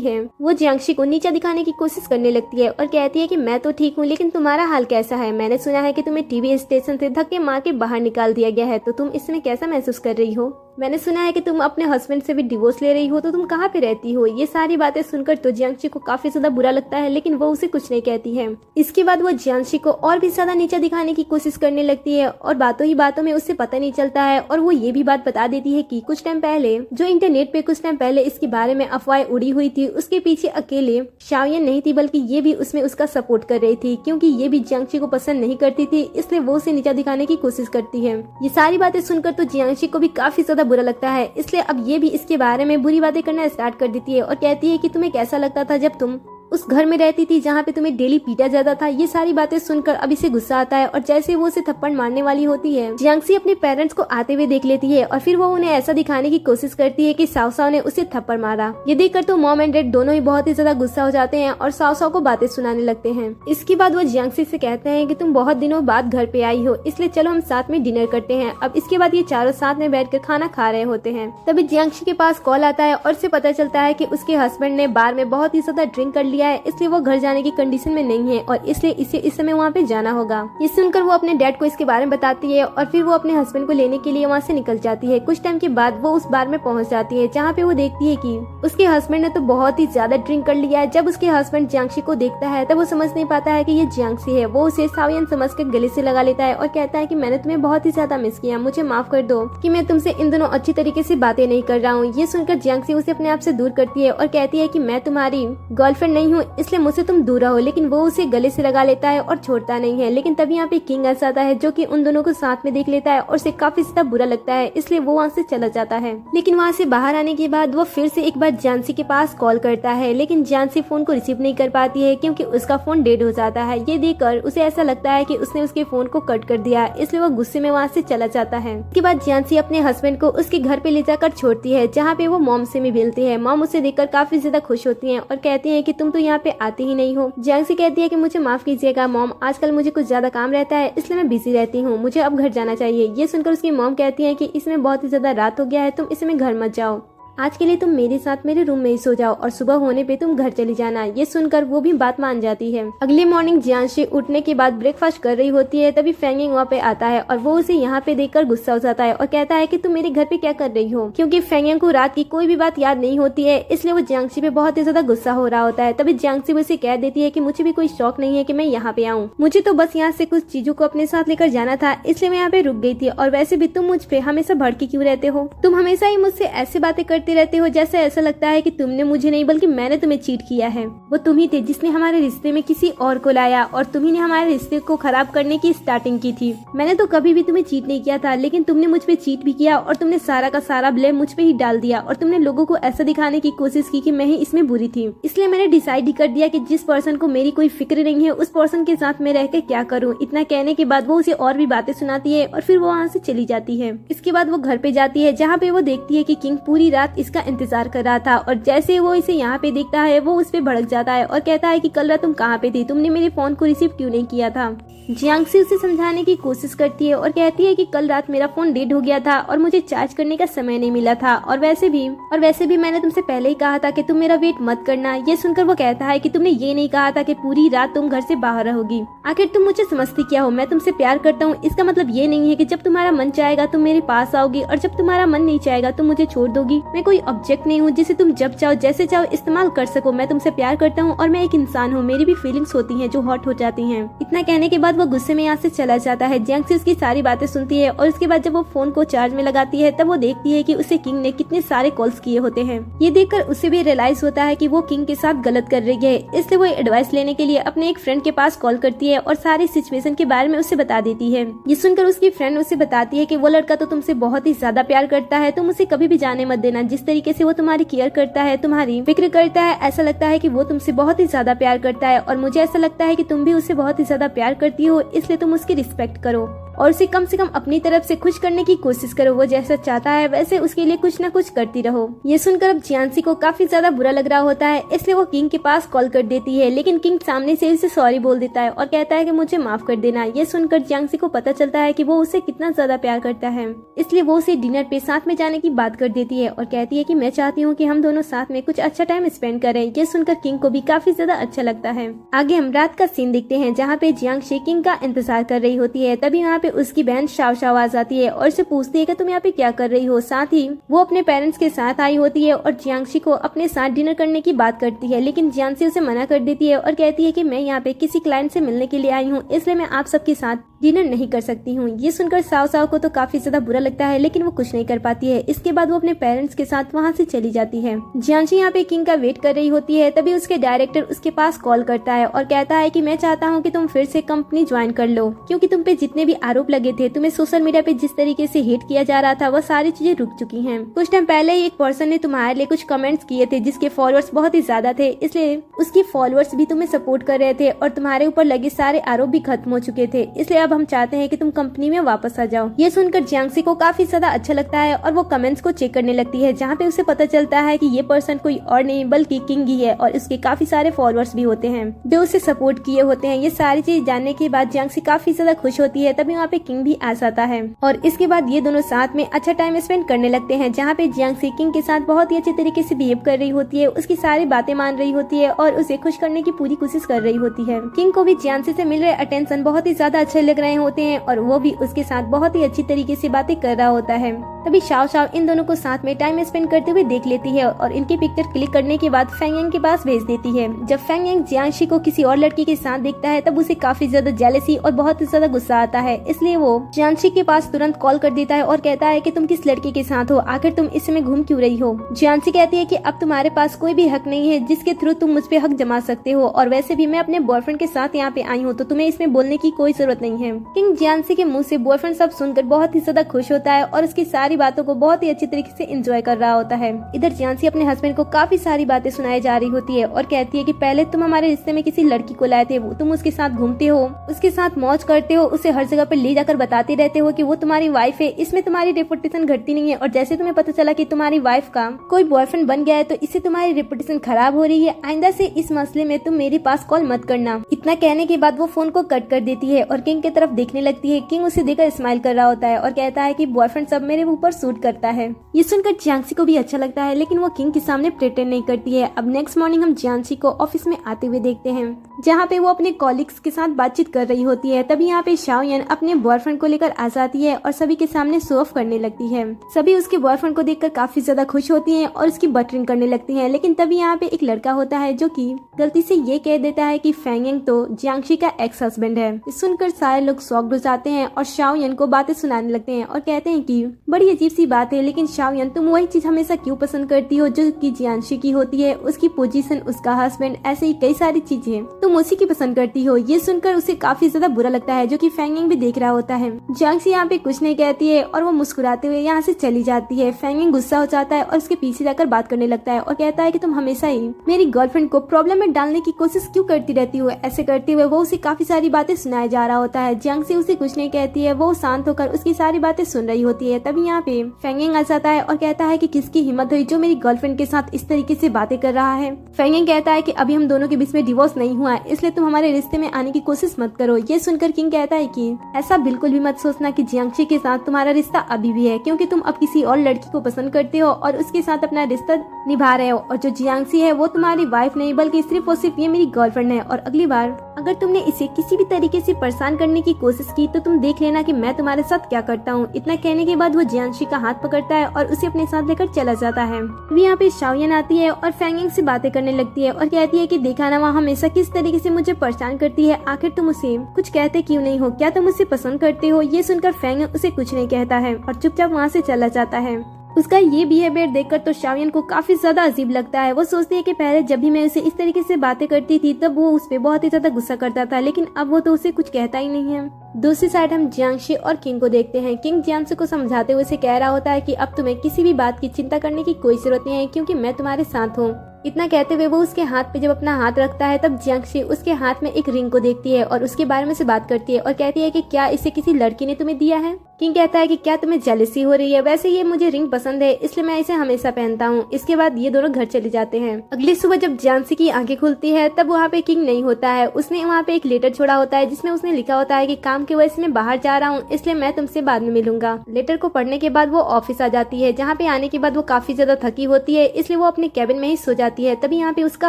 है वो जियांगशी को नीचा दिखाने की कोशिश करने लगती है और कहती है कि मैं तो ठीक हूँ, लेकिन तुम्हारा हाल कैसा है? मैंने सुना है कि तुम्हें टीवी स्टेशन से धक्के मार के बाहर निकाल दिया गया है, तो तुम इसमें कैसा महसूस कर रही हो? मैंने सुना है कि तुम अपने हस्बैंड से भी डिवोर्स ले रही हो, तो तुम कहाँ पे रहती हो? ये सारी बातें सुनकर तो जियांगशी को काफी ज्यादा बुरा लगता है, लेकिन वो उसे कुछ नहीं कहती है। इसके बाद वो जियांगशी को और भी ज्यादा नीचा दिखाने की कोशिश करने लगती है और बातों ही बातों में उससे पता नहीं चलता है, और वो ये भी बात बता देती है कि कुछ टाइम पहले जो इंटरनेट पे कुछ टाइम पहले इसके बारे में अफवाहें उड़ी हुई थी, उसके पीछे अकेले शाओयन नहीं थी, बल्कि ये भी उसमें उसका सपोर्ट कर रही थी, क्योंकि ये भी जियांगशी को पसंद नहीं करती थी, इसलिए वो उसे नीचा दिखाने की कोशिश करती है। ये सारी बातें सुनकर तो जियांगशी को भी काफी ज्यादा बुरा लगता है, इसलिए अब ये भी इसके बारे में बुरी बातें करना स्टार्ट कर देती है और कहती है कि तुम्हें कैसा लगता था जब तुम उस घर में रहती थी जहाँ पे तुम्हें डेली पीटा जाता था। ये सारी बातें सुनकर अब इसे गुस्सा आता है और जैसे वो उसे थप्पड़ मारने वाली होती है, जियांगशी अपने पेरेंट्स को आते हुए देख लेती है और फिर वो उन्हें ऐसा दिखाने की कोशिश करती है कि साओ साओ ने उसे थप्पड़ मारा। ये देखकर तो मॉम एंड डैड दोनों ही बहुत ही ज्यादा गुस्सा हो जाते हैं और साओ साओ को बातें सुनाने लगते हैं। इसके बाद वो जियांगशी से कहते हैं कि तुम बहुत दिनों बाद घर पे आई हो, इसलिए चलो हम साथ में डिनर करते हैं। अब इसके बाद ये चारों साथ में बैठकर खाना खा रहे होते हैं। तभी जियांगशी के पास कॉल आता है और उसे पता चलता है कि उसके हस्बैंड ने बार में बहुत ही ज्यादा ड्रिंक कर लिया है, इसलिए वो घर जाने की कंडीशन में नहीं है और इसलिए इसे इस समय वहाँ पे जाना होगा। ये सुनकर वो अपने डैड को इसके बारे में बताती है और फिर वो अपने हस्बैंड को लेने के लिए वहाँ से निकल जाती है। कुछ टाइम के बाद वो उस बार में पहुँच जाती है, जहाँ पे वो देखती है कि उसके हस्बैंड ने तो बहुत ही ज्यादा ड्रिंक कर लिया है। जब उसके हस्बैंड जियांगशी को देखता है तब वो समझ नहीं पाता है कि ये जियांगशी है। वो उसे शाओयन समझकर गले से लगा लेता है और कहता है कि मैंने तुम्हें बहुत ही ज्यादा मिस किया, मुझे माफ कर दो कि मैं तुमसे इन दोनों अच्छी तरीके से बातें नहीं कर रहा हूँ। ये सुनकर जियांगशी उसे अपने आप से दूर करती है और कहती है कि मैं तुम्हारी गर्लफ्रेंड नहीं हूँ, इसलिए मुझसे तुम दूर रहो, लेकिन वो उसे गले से लगा लेता है और छोड़ता नहीं है। लेकिन तभी यहाँ पे किंग आ जाता है, जो कि उन दोनों को साथ में देख लेता है और उसे काफी ज्यादा बुरा लगता है, इसलिए वो वहाँ से चला जाता है। लेकिन वहाँ से बाहर आने के बाद वो फिर से एक बार जियांगशी के पास कॉल करता है, लेकिन जियांगशी फोन को रिसीव नहीं कर पाती है क्योंकि उसका फोन डेड हो जाता है। ये देखकर उसे ऐसा लगता है कि उसने उसके फोन को कट कर दिया, इसलिए वो गुस्से में वहाँ से चला जाता है। इसके बाद जियांगशी अपने हस्बैंड को उसके घर पे ले जाकर छोड़ती है, जहाँ पे वो मॉम से भी मिलती है। मॉम उसे देखकर काफी ज्यादा खुश होती है और कहती है कि तुम तो यहाँ पे आती ही नहीं हो। जियांगशी कहती है कि मुझे माफ कीजिएगा मॉम, आजकल मुझे कुछ ज्यादा काम रहता है, इसलिए मैं बिजी रहती हूँ, मुझे अब घर जाना चाहिए। ये सुनकर उसकी मॉम कहती है कि इसमें बहुत ही ज्यादा रात हो गया है, तुम इसमें घर मत जाओ, आज के लिए तुम मेरे साथ मेरे रूम में ही सो जाओ और सुबह होने पे तुम घर चली जाना। ये सुनकर वो भी बात मान जाती है। अगले मॉर्निंग जियांगशी उठने के बाद ब्रेकफास्ट कर रही होती है, तभी फेंगिंग वहाँ पे आता है और वो उसे यहाँ पे देखकर गुस्सा हो जाता है और कहता है कि तुम मेरे घर पे क्या कर रही हो, क्योंकि फेंगिंग को रात की कोई भी बात याद नहीं होती है, इसलिए वो जियांगशी पे बहुत ही ज्यादा गुस्सा हो रहा होता है। तभी जियांगशी उसे कह देती है कि मुझे भी कोई शौक नहीं है कि मैं यहाँ पे आऊँ, मुझे तो बस यहाँ से कुछ चीजों को अपने साथ लेकर जाना था, इसलिए मैं यहाँ पे रुक गई थी। और वैसे भी तुम मुझ पे हमेशा भड़के क्यों रहते हो, तुम हमेशा ही मुझसे ऐसी बातें करते रहते हो जैसे ऐसा लगता है कि तुमने मुझे नहीं बल्कि मैंने तुम्हें चीट किया है। वो तुम ही थे जिसने हमारे रिश्ते में किसी और को लाया और तुम्ही ने हमारे रिश्ते को खराब करने की स्टार्टिंग की थी। मैंने तो कभी भी तुम्हें चीट नहीं किया था, लेकिन तुमने मुझ पे चीट भी किया और तुमने सारा का सारा ब्लेम मुझ पे ही डाल दिया और तुमने लोगों को ऐसा दिखाने की कोशिश की कि मैं ही इसमें बुरी थी। इसलिए मैंने डिसाइड ही कर दिया कि जिस पर्सन को मेरी कोई फिक्र नहीं है उस पर्सन के साथ मैं रहकर क्या करूँ। इतना कहने के बाद वो उसे और भी बातें सुनाती है और फिर वो वहाँ से चली जाती है। इसके बाद वो घर पे जाती है, जहाँ पे वो देखती है कि किंग पूरी रात इसका इंतजार कर रहा था और जैसे वो इसे यहाँ पे देखता है वो उस पे भड़क जाता है और कहता है कि कल रात तुम कहाँ पे थी, तुमने मेरे फोन को रिसीव क्यों नहीं किया था। जियांगसी उसे समझाने की कोशिश करती है और कहती है कि कल रात मेरा फोन डेड हो गया था और मुझे चार्ज करने का समय नहीं मिला था और वैसे भी मैंने तुमसे पहले ही कहा था कि तुम मेरा वेट मत करना। ये सुनकर वो कहता है कि तुमने ये नहीं कहा था कि पूरी रात तुम घर से बाहर रहोगी। आखिर तुम मुझे समझती क्या हो? मैं तुमसे प्यार करता हूँ, इसका मतलब ये नहीं है कि जब तुम्हारा मन चाहेगा तुम मेरे पास आओगी और जब तुम्हारा मन नहीं चाहेगा तुम मुझे छोड़ दोगी। मैं कोई ऑब्जेक्ट नहीं हूँ जिसे तुम जब चाहो जैसे चाहो इस्तेमाल कर सको। मैं तुमसे प्यार करता हूँ और मैं एक इंसान हूँ, मेरी भी फीलिंग्स होती है जो हॉट हो जाती है। इतना कहने के बाद वो गुस्से में यहाँ से चला जाता है। जियांगसी उसकी सारी बातें सुनती है और उसके बाद जब वो फोन को चार्ज में लगाती है तब वो देखती है कि उसे किंग ने कितने सारे कॉल्स किए होते हैं। ये देखकर उसे भी रियलाइज होता है कि वो किंग के साथ गलत कर रही है, इसलिए वो एडवाइस लेने के लिए अपने एक फ्रेंड के पास कॉल करती है और सारी सिचुएशन के बारे में उसे बता देती है। ये सुनकर उसकी फ्रेंड उसे बताती है कि वो लड़का तो तुमसे बहुत ही ज्यादा प्यार करता है, तुम उसे कभी भी जाने मत देना। जिस तरीके से वो तुम्हारी केयर करता है, तुम्हारी फिक्र करता है, ऐसा लगता है कि वो तुमसे बहुत ही ज्यादा प्यार करता है और मुझे ऐसा लगता है कि तुम भी उससे बहुत ही ज्यादा प्यार करती हो, इसलिए तुम उसकी रिस्पेक्ट करो और उसे कम से कम अपनी तरफ से खुश करने की कोशिश करो। वो जैसा चाहता है वैसे उसके लिए कुछ न कुछ करती रहो। ये सुनकर अब जियांगसी को काफी ज्यादा बुरा लग रहा होता है, इसलिए वो किंग के पास कॉल कर देती है, लेकिन किंग सामने से उसे सॉरी बोल देता है और कहता है कि मुझे माफ कर देना। ये सुनकर जियांगसी को पता चलता है कि वो उसे कितना ज्यादा प्यार करता है, इसलिए वो उसे डिनर पे साथ में जाने की बात कर देती है और कहती है कि मैं चाहती हूँ कि हम दोनों साथ में कुछ अच्छा टाइम स्पेंड करें। ये सुनकर किंग को भी काफी ज्यादा अच्छा लगता है। आगे हम रात का सीन देखते हैं जहाँ पे जियांगसी किंग का इंतजार कर रही होती है। तभी वहाँ पे उसकी बहन शाव आ जाती है और उसे पूछती है कि तुम यहाँ पे क्या कर रही हो। साथ ही वो अपने पेरेंट्स के साथ आई होती है और जियांगसी को अपने साथ डिनर करने की बात करती है, लेकिन जियांगसी उसे मना कर देती है और कहती है कि मैं यहाँ पे किसी क्लाइंट से मिलने के लिए आई हूँ, इसलिए मैं आप सबके साथ डिनर नहीं कर सकती हूँ। ये सुनकर साव को तो काफी ज्यादा बुरा लगता है, लेकिन वो कुछ नहीं कर पाती है। इसके बाद वो अपने पेरेंट्स के साथ वहाँ से चली जाती है। जियांगसी यहाँ पे किंग का वेट कर रही होती है, तभी उसके डायरेक्टर उसके पास कॉल करता है और कहता है कि मैं चाहता हूँ कि तुम फिर से कंपनी ज्वाइन कर लो, क्योंकि तुम पे जितने भी आरोप लगे थे, तुम्हें सोशल मीडिया पे जिस तरीके से हेट किया जा रहा था, वो सारी चीजें रुक चुकी हैं। कुछ टाइम पहले ही एक पर्सन ने तुम्हारे लिए कुछ कमेंट्स किए थे जिसके फॉलोअर्स बहुत ही ज्यादा थे, इसलिए उसके फॉलोअर्स भी तुम्हें सपोर्ट कर रहे थे और तुम्हारे ऊपर लगे सारे आरोप भी खत्म हो चुके थे, इसलिए अब हम चाहते हैं कि तुम कंपनी में वापस आ जाओ। ये सुनकर जियांगसी को काफी ज्यादा अच्छा लगता है और वो कमेंट्स को चेक करने लगती है, जहाँ पे उसे पता चलता है कि ये पर्सन कोई और नहीं बल्कि किंग ही है और उसके काफी सारे फॉलोअर्स भी होते हैं जो उसे सपोर्ट किए होते हैं। ये सारी चीज जानने के बाद जियांगसी काफी ज्यादा खुश होती है। तभी वहाँ पे किंग भी आ जाता है और इसके बाद ये दोनों साथ में अच्छा टाइम स्पेंड करने लगते हैं, जहाँ पे जियांगसी किंग के साथ बहुत ही अच्छे तरीके से बिहेव कर रही होती है, उसकी सारी बातें मान रही होती है और उसे खुश करने की पूरी कोशिश कर रही होती है। किंग को भी जियांगसी से मिल रहे अटेंशन बहुत ही ज्यादा अच्छे लग रहे होते हैं और वो भी उसके साथ बहुत ही अच्छी तरीके से बातें कर रहा होता है। तभी शाव इन दोनों को साथ में टाइम स्पेंड करते हुए देख लेती है और इनकी पिक्चर क्लिक करने के बाद फेंग यांग के पास भेज देती है। जब फेंग यांग जियांगसी को किसी और लड़की के साथ देखता है तब उसे काफी ज्यादा जेलसी और बहुत ही ज्यादा गुस्सा आता है, इसलिए वो जियांगसी के पास तुरंत कॉल कर देता है और कहता है कि तुम किस लड़के के साथ हो, आखिर तुम इस समय घूम क्यों रही हो। जियांगसी कहती है कि अब तुम्हारे पास कोई भी हक नहीं है जिसके थ्रू तुम मुझ पे हक जमा सकते हो और वैसे भी मैं अपने बॉयफ्रेंड के साथ यहाँ पे आई हूँ, तो तुम्हें इसमें बोलने की कोई जरूरत नहीं है। किंग जियांगसी के मुंह से बॉयफ्रेंड सब सुनकर बहुत ही ज्यादा खुश होता है और उसकी सारी बातों को बहुत ही अच्छी तरीके से एंजॉय कर रहा होता है। इधर जियांगसी अपने हस्बैंड को काफी सारी बातें सुनाई जा रही होती है और कहती है कि पहले तुम हमारे रिश्ते में किसी लड़की को लाए थे, तुम उसके साथ घूमते हो, उसके साथ मौज करते हो, उसे हर जगह पर ले जाकर बताते रहते हो कि वो तुम्हारी वाइफ है, इसमें तुम्हारी रेपुटेशन घटती नहीं है और जैसे तुम्हें पता चला कि तुम्हारी वाइफ का कोई बॉयफ्रेंड बन गया है तो इससे तुम्हारी रेपुटेशन खराब हो रही है, आइंदा से इस मसले में तुम मेरे पास कॉल मत करना। इतना कहने के बाद वो फोन को कट कर देती है और किंग की तरफ देखने लगती है। किंग उसे देखकर स्माइल कर रहा होता है और कहता है कि बॉयफ्रेंड सब मेरे ऊपर सूट करता है। ये सुनकर जियांगसी को भी अच्छा लगता है, लेकिन वो किंग के सामने प्रिटेंड नहीं करती है। अब नेक्स्ट मॉर्निंग हम जियांगसी को ऑफिस में आते हुए देखते हैं, जहाँ पे वो अपने कॉलीग्स के साथ बातचीत कर रही होती है। तभी यहाँ पे शाओ यन अपने बॉयफ्रेंड को लेकर आ जाती है और सभी के सामने शो ऑफ करने लगती है। सभी उसके बॉयफ्रेंड को देखकर काफी ज्यादा खुश होती हैं और उसकी बटरिंग करने लगती हैं, लेकिन तभी यहाँ पे एक लड़का होता है जो कि गलती से ये कह देता है कि फेंग यांग तो जियांगसी का एक्स हस्बैंड है। सुनकर सारे लोग शॉक्ड हो जाते हैं और शाओ यन को बातें सुनाने लगते हैं और कहते हैं कि बड़ी अजीब सी बात है, लेकिन शाओ यन तुम वही चीज हमेशा क्यों पसंद करती हो जो कि जियांगसी की होती है, उसकी पोजीशन, उसका हस्बैंड, ऐसे ही कई सारी चीजें तुम उसी की पसंद करती हो। ये सुनकर उसे काफी ज्यादा बुरा लगता है, जो कि फेंग यांग भी देख रहा होता है। जियांगसी यहाँ पे कुछ नहीं कहती है और वो मुस्कुराते हुए यहाँ से चली जाती है। फेंग यांग गुस्सा हो जाता है और उसके पीछे जाकर बात करने लगता है और कहता है कि तुम हमेशा ही मेरी गर्लफ्रेंड को प्रॉब्लम में डालने की कोशिश क्यों करती रहती हो। ऐसे करते हुए वो उसे काफी सारी बातें सुनाया जा रहा होता है। जियांगसी उसे कुछ नहीं कहती है, वो शांत होकर उसकी सारी बातें सुन रही होती है। तभी यहाँ पे फेंगिंग आ जाता है और कहता है कि किसकी हिम्मत हुई जो मेरी गर्लफ्रेंड के साथ इस तरीके से बातें कर रहा है। फेंगिंग कहता है कि अभी हम दोनों के बीच में डिवोर्स नहीं हुआ है, इसलिए तुम हमारे रिश्ते में आने की कोशिश मत करो। ये सुनकर किंग कहता है कि ऐसा बिल्कुल भी मत सोचना कि जियांगशी के साथ तुम्हारा रिश्ता अभी भी है, क्योंकि तुम अब किसी और लड़की को पसंद करते हो और उसके साथ अपना रिश्ता निभा रहे हो, और जो जियांगशी है वो तुम्हारी वाइफ नहीं बल्कि सिर्फ और सिर्फ ये मेरी गर्लफ्रेंड है। और अगली बार अगर तुमने इसे किसी भी तरीके से परेशान करने की कोशिश की तो तुम देख लेना कि मैं तुम्हारे साथ क्या करता हूँ। इतना कहने के बाद वो जियांगशी का हाथ पकड़ता है और उसे अपने साथ लेकर चला जाता है। अभी यहाँ पे शाओयन आती है और फेंगिंग से बातें करने लगती है और कहती है कि देखा ना, वहाँ हमेशा किस तरीके से मुझे परेशान करती है, आखिर तुम उसे कुछ कहते क्यों नहीं हो, क्या तुम उसे पसंद करते हो। ये सुनकर फेंगिंग उसे कुछ नहीं कहता है और चुपचाप वहाँ से चला जाता है। उसका ये बिहेवियर देखकर तो शाओयन को काफी ज्यादा अजीब लगता है। वो सोचती है कि पहले जब भी मैं उसे इस तरीके से बातें करती थी तब वो उस पे बहुत ही ज्यादा गुस्सा करता था, लेकिन अब वो तो उसे कुछ कहता ही नहीं है। दूसरी साइड हम जियांगशी और किंग को देखते हैं। किंग जियांगशी को समझाते हुए उसे कह रहा होता है कि अब तुम्हें किसी भी बात की चिंता करने की कोई जरूरत नहीं है, क्योंकि मैं तुम्हारे साथ हूँ। इतना कहते हुए वो उसके हाथ पे जब अपना हाथ रखता है तब जियांगशी उसके हाथ में एक रिंग को देखती है और उसके बारे में से बात करती है और कहती है कि क्या इसे किसी लड़की ने तुम्हें दिया है। किंग कहता है कि क्या तुम्हें जेलसी हो रही है, वैसे ये मुझे रिंग पसंद है इसलिए मैं इसे हमेशा पहनता हूँ। इसके बाद ये दोनों घर चले जाते हैं। अगली सुबह जब जियांगशी की आंखें खुलती है तब वहाँ पे किंग नहीं होता है। उसने वहाँ पे एक लेटर छोड़ा होता है जिसमें उसने लिखा होता है कि काम की वजह से मैं बाहर जा रहा हूँ, इसलिए मैं तुमसे बाद में मिलूंगा। लेटर को पढ़ने के बाद वो ऑफिस आ जाती है, जहाँ पे आने के बाद वो काफी ज्यादा थकी होती है, इसलिए वो अपने कैबिन में ही सो जाती है। तभी यहाँ पे उसका